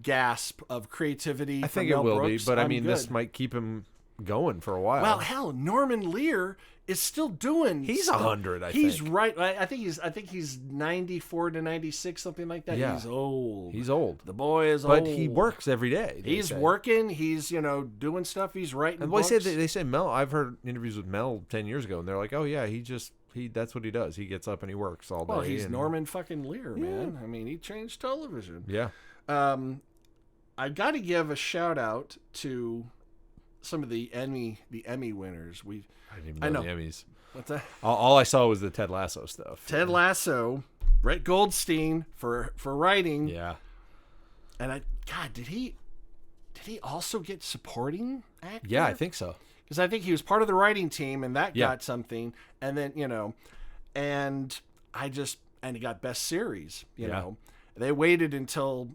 [SPEAKER 3] gasp of creativity,
[SPEAKER 2] I think
[SPEAKER 3] from
[SPEAKER 2] it
[SPEAKER 3] Mel
[SPEAKER 2] will
[SPEAKER 3] Brooks,
[SPEAKER 2] be, but
[SPEAKER 3] I'm
[SPEAKER 2] I mean,
[SPEAKER 3] good.
[SPEAKER 2] this might keep him going for a while.
[SPEAKER 3] Well, hell, Norman Lear is still doing.
[SPEAKER 2] He's 100.
[SPEAKER 3] He's right. I think he's 94 to 96, something like that.
[SPEAKER 2] Yeah.
[SPEAKER 3] He's old.
[SPEAKER 2] He's old.
[SPEAKER 3] The boy is old.
[SPEAKER 2] But he works every day.
[SPEAKER 3] He's working. He's doing stuff. He's writing.
[SPEAKER 2] And
[SPEAKER 3] books.
[SPEAKER 2] they say Mel. I've heard interviews with Mel 10 years ago, and they're like, "Oh yeah, he that's what he does. He gets up and he works all day."
[SPEAKER 3] Well, he's Norman fucking Lear, man. I mean, he changed television.
[SPEAKER 2] Yeah.
[SPEAKER 3] I've got to give a shout out to some of the Emmy winners.
[SPEAKER 2] I didn't even know the Emmys.
[SPEAKER 3] What's that?
[SPEAKER 2] All I saw was the Ted Lasso stuff.
[SPEAKER 3] Ted Lasso, Brett Goldstein for writing.
[SPEAKER 2] Yeah.
[SPEAKER 3] And did he also get supporting actor?
[SPEAKER 2] Yeah, I think so.
[SPEAKER 3] Because I think he was part of the writing team, and that got something. And then and he got best series. You know, they waited until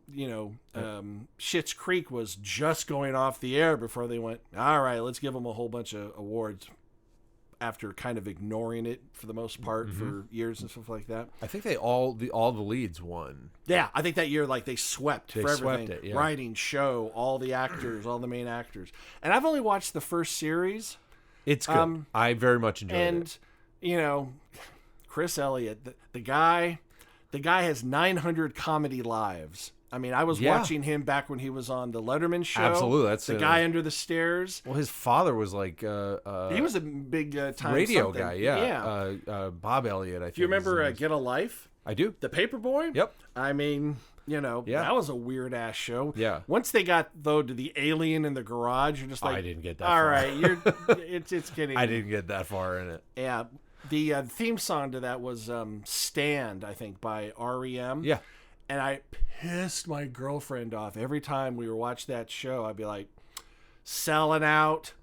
[SPEAKER 3] Schitt's Creek was just going off the air before they went, all right, let's give him a whole bunch of awards. After kind of ignoring it for the most part for years and stuff like that.
[SPEAKER 2] I think all the leads won.
[SPEAKER 3] Yeah, I think that year they swept for everything.
[SPEAKER 2] Swept it,
[SPEAKER 3] Writing, show, all the actors, all the main actors. And I've only watched the first series.
[SPEAKER 2] It's good. I very much enjoyed it.
[SPEAKER 3] And Chris Elliott, the guy has 900 comedy lives. I mean, I was watching him back when he was on the Letterman show.
[SPEAKER 2] Absolutely, that's
[SPEAKER 3] the guy under the stairs.
[SPEAKER 2] Well, his father was like
[SPEAKER 3] he was a big time
[SPEAKER 2] radio
[SPEAKER 3] something.
[SPEAKER 2] guy. Yeah. Bob Elliott. I think.
[SPEAKER 3] Do you remember Get a Life?
[SPEAKER 2] I do.
[SPEAKER 3] The Paperboy?
[SPEAKER 2] Yep.
[SPEAKER 3] I mean, that was a weird ass show.
[SPEAKER 2] Yeah.
[SPEAKER 3] Once they got though to the alien in the garage, you're just like,
[SPEAKER 2] I didn't get that
[SPEAKER 3] all
[SPEAKER 2] far.
[SPEAKER 3] right, it's getting.
[SPEAKER 2] I didn't get that far in it.
[SPEAKER 3] Yeah. The theme song to that was "Stand," I think, by REM.
[SPEAKER 2] Yeah.
[SPEAKER 3] And I pissed my girlfriend off every time we were watch that show. I'd be like, selling out.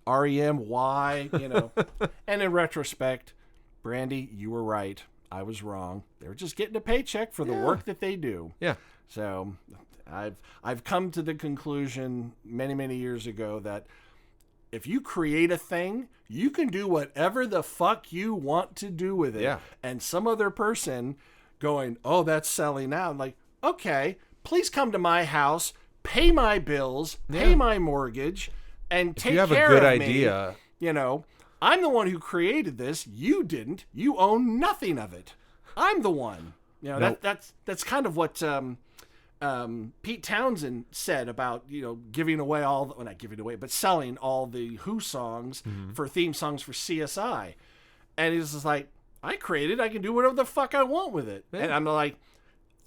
[SPEAKER 3] REM, why? And in retrospect, Brandy, you were right. I was wrong. They were just getting a paycheck for the work that they do.
[SPEAKER 2] Yeah.
[SPEAKER 3] So I've come to the conclusion many, many years ago that if you create a thing, you can do whatever the fuck you want to do with it.
[SPEAKER 2] Yeah.
[SPEAKER 3] And some other person going, oh, that's selling out. I'm like, okay, please come to my house, pay my bills, pay my mortgage, and take care of me.
[SPEAKER 2] You have a good idea.
[SPEAKER 3] I'm the one who created this. You didn't. You own nothing of it. I'm the one.
[SPEAKER 2] Nope.
[SPEAKER 3] That's kind of what Pete Townsend said about giving away not giving away, but selling all the Who songs for theme songs for CSI, and he's just like, I created. I can do whatever the fuck I want with it, and I'm like,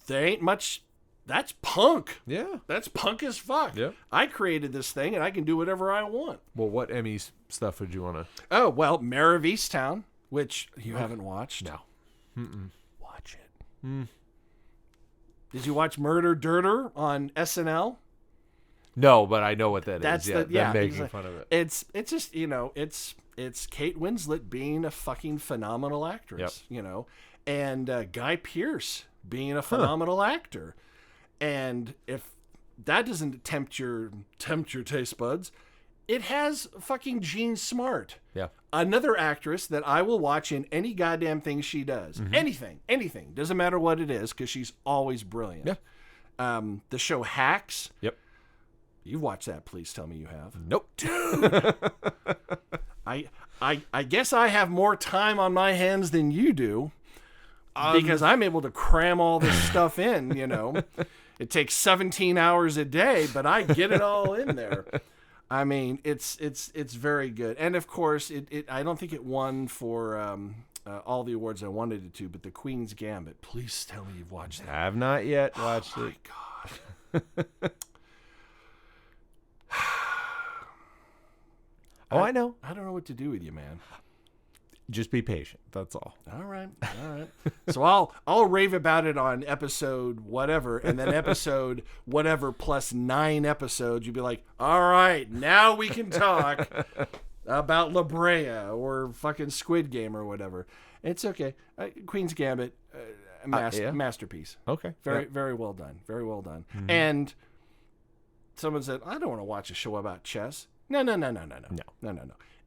[SPEAKER 3] there ain't much. That's punk.
[SPEAKER 2] Yeah.
[SPEAKER 3] That's punk as fuck.
[SPEAKER 2] Yeah.
[SPEAKER 3] I created this thing, and I can do whatever I want.
[SPEAKER 2] Well, what Emmy stuff would you want to?
[SPEAKER 3] Oh, well, Mayor of Easttown, which you haven't watched.
[SPEAKER 2] No.
[SPEAKER 3] Watch it. Did you watch Murder Dirter on SNL?
[SPEAKER 2] No, but I know what that
[SPEAKER 3] That's
[SPEAKER 2] is.
[SPEAKER 3] they're
[SPEAKER 2] making fun of it.
[SPEAKER 3] It's just it's Kate Winslet being a fucking phenomenal actress. And Guy Pearce being a phenomenal actor. And if that doesn't tempt your taste buds, it has fucking Jean Smart.
[SPEAKER 2] Yeah.
[SPEAKER 3] Another actress that I will watch in any goddamn thing she does. Anything. Doesn't matter what it is, because she's always brilliant.
[SPEAKER 2] Yeah.
[SPEAKER 3] The show Hacks.
[SPEAKER 2] Yep.
[SPEAKER 3] You've watched that, please tell me you have.
[SPEAKER 2] Nope.
[SPEAKER 3] Dude! I guess I have more time on my hands than you do. Because I'm able to cram all this stuff in, It takes 17 hours a day, but I get it all in there. I mean, it's very good. And of course, I don't think it won for all the awards I wanted it to, but The Queen's Gambit. Please tell me you've watched that.
[SPEAKER 2] I have not yet watched it.
[SPEAKER 3] My God.
[SPEAKER 2] I know.
[SPEAKER 3] I don't know what to do with you, man.
[SPEAKER 2] Just be patient. That's all.
[SPEAKER 3] All right. So I'll rave about it on episode whatever, and then episode whatever plus 9 episodes. You'd be like, all right, now we can talk about La Brea or fucking Squid Game or whatever. It's okay. Queen's Gambit, masterpiece.
[SPEAKER 2] Okay.
[SPEAKER 3] Very well done. Very well done. And someone said, I don't want to watch a show about chess. No.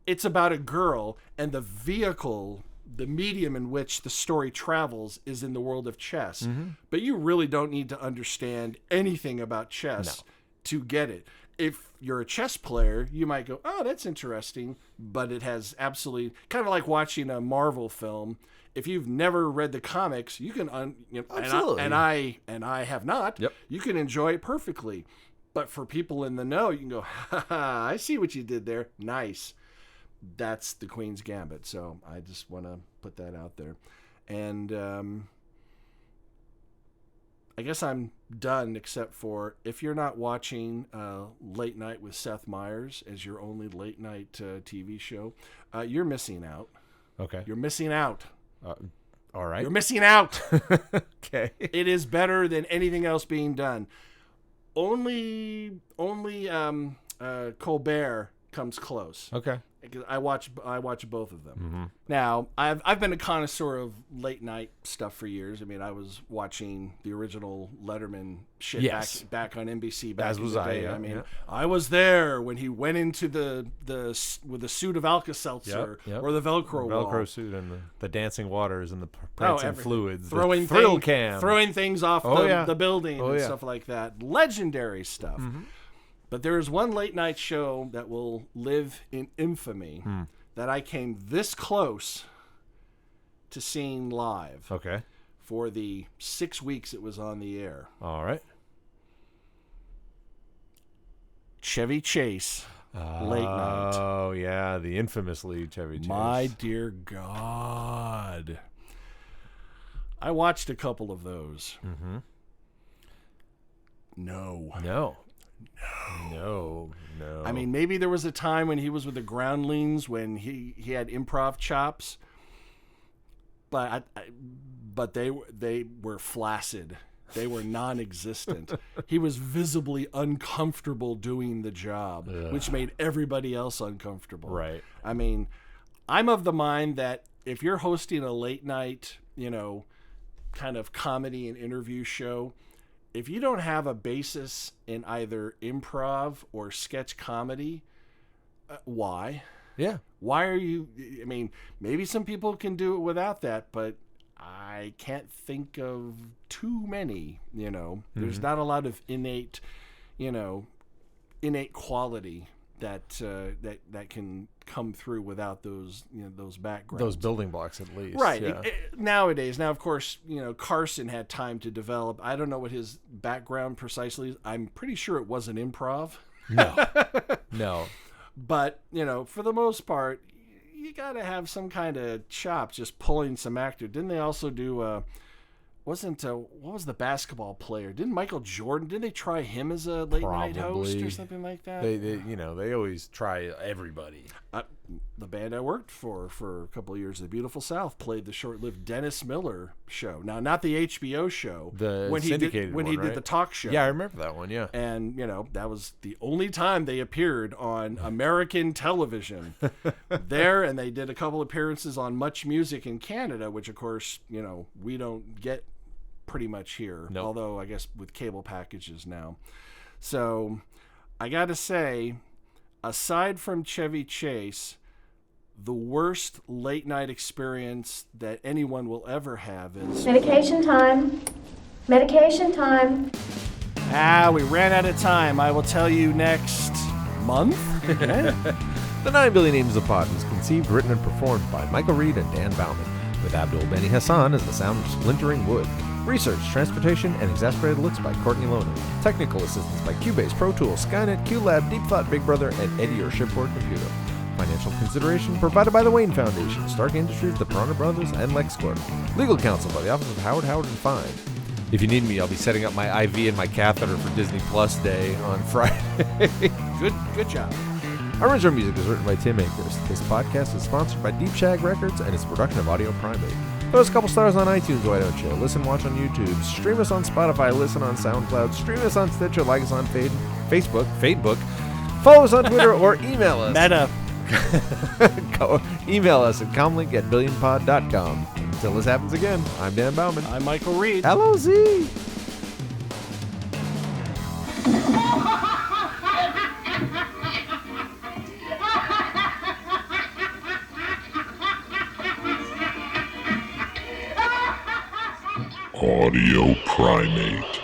[SPEAKER 3] It's about a girl, and the vehicle, the medium in which the story travels is in the world of chess. But you really don't need to understand anything about chess to get it. If you're a chess player, you might go, oh, that's interesting. But it has absolutely, kind of like watching a Marvel film. If you've never read the comics, you can,
[SPEAKER 2] absolutely.
[SPEAKER 3] And I have not,
[SPEAKER 2] Yep.
[SPEAKER 3] You can enjoy it perfectly. But for people in the know, you can go, ha, I see what you did there. Nice. That's The Queen's Gambit. So I just want to put that out there. And I guess I'm done, except for if you're not watching Late Night with Seth Meyers as your only late night TV show, you're missing out.
[SPEAKER 2] Okay.
[SPEAKER 3] You're missing out.
[SPEAKER 2] All right.
[SPEAKER 3] You're missing out.
[SPEAKER 2] Okay.
[SPEAKER 3] It is better than anything else being done. Only Colbert comes close.
[SPEAKER 2] Okay.
[SPEAKER 3] I watch both of them. Now, I've been a connoisseur of late night stuff for years. I mean, I was watching the original Letterman shit back on NBC. Back
[SPEAKER 2] As
[SPEAKER 3] in
[SPEAKER 2] was
[SPEAKER 3] the
[SPEAKER 2] I.
[SPEAKER 3] day.
[SPEAKER 2] Yeah,
[SPEAKER 3] I mean,
[SPEAKER 2] yeah.
[SPEAKER 3] I was there when he went into with a suit of Alka-Seltzer
[SPEAKER 2] Yep.
[SPEAKER 3] or the Velcro wall.
[SPEAKER 2] Suit and the dancing waters and the prancing
[SPEAKER 3] everything.
[SPEAKER 2] fluids,
[SPEAKER 3] throwing
[SPEAKER 2] the thrill
[SPEAKER 3] thing-
[SPEAKER 2] cam,
[SPEAKER 3] throwing things off the building and
[SPEAKER 2] yeah.
[SPEAKER 3] stuff like that. Legendary stuff. But there is one late night show that will live in infamy that I came this close to seeing live
[SPEAKER 2] Okay.
[SPEAKER 3] for the 6 weeks it was on the air.
[SPEAKER 2] All right.
[SPEAKER 3] Chevy Chase, late night.
[SPEAKER 2] Oh yeah, the infamously Chevy Chase.
[SPEAKER 3] My dear God. I watched a couple of those.
[SPEAKER 2] Mm-hmm.
[SPEAKER 3] No. I mean, maybe there was a time when he was with the Groundlings when he had improv chops, but they were flaccid. They were non-existent. He was visibly uncomfortable doing the job, which made everybody else uncomfortable.
[SPEAKER 2] Right.
[SPEAKER 3] I mean, I'm of the mind that if you're hosting a late night, kind of comedy and interview show, if you don't have a basis in either improv or sketch comedy, why?
[SPEAKER 2] Yeah.
[SPEAKER 3] Why are you? I mean, maybe some people can do it without that, but I can't think of too many. There's not a lot of innate quality that can come through without those those backgrounds,
[SPEAKER 2] those building blocks at least.
[SPEAKER 3] Right.
[SPEAKER 2] Yeah.
[SPEAKER 3] Nowadays, now of course, Carson had time to develop. I don't know what his background precisely is. I'm pretty sure it wasn't improv.
[SPEAKER 2] No.
[SPEAKER 3] But, for the most part, you got to have some kind of chops, just pulling some actor. Didn't they also do, what was the basketball player? Didn't Michael Jordan, didn't they try him as a late night host or something like that?
[SPEAKER 2] They always try everybody.
[SPEAKER 3] The band I worked for a couple of years, The Beautiful South, played the short-lived Dennis Miller show. Now, not the HBO show.
[SPEAKER 2] The
[SPEAKER 3] when
[SPEAKER 2] syndicated
[SPEAKER 3] he
[SPEAKER 2] one,
[SPEAKER 3] did the talk show.
[SPEAKER 2] Yeah, I remember that one, yeah.
[SPEAKER 3] And, that was the only time they appeared on American television there. And they did a couple appearances on Much Music in Canada, which, of course, we don't get pretty much here.
[SPEAKER 2] Nope.
[SPEAKER 3] Although, I guess, with cable packages now. So, I got to say, aside from Chevy Chase, the worst late night experience that anyone will ever have is...
[SPEAKER 4] Medication time. Medication time.
[SPEAKER 3] We ran out of time. I will tell you next month.
[SPEAKER 2] The 9 Billion Names of Pod was conceived, written, and performed by Michael Reed and Dan Bauman, with Abdul Beni Hassan as the sound of splintering wood. Research, transportation, and exasperated looks by Courtney Loner. Technical assistance by Cubase, Pro Tools, Skynet, QLab, Deep Thought, Big Brother, and Eddie, your shipboard computer. Financial consideration provided by the Wayne Foundation, Stark Industries, the Piranha Brothers, and LexCorp. Legal counsel by the Office of Howard & Fine. If you need me, I'll be setting up my IV and my catheter for Disney Plus Day on Friday.
[SPEAKER 3] Good job.
[SPEAKER 2] Our original music is written by Tim Akers. This podcast is sponsored by Deep Shag Records and is a production of Audio Primate. Throw us a couple stars on iTunes, why don't you? Listen, watch on YouTube. Stream us on Spotify. Listen on Soundcloud. Stream us on Stitcher. Like us on Facebook. Follow us on Twitter or email us.
[SPEAKER 3] Meta.
[SPEAKER 2] Email us at comlink@billionpod.com. Until this happens again, I'm Dan Bauman.
[SPEAKER 3] I'm Michael Reed.
[SPEAKER 2] LOZ.
[SPEAKER 1] Audio Primate.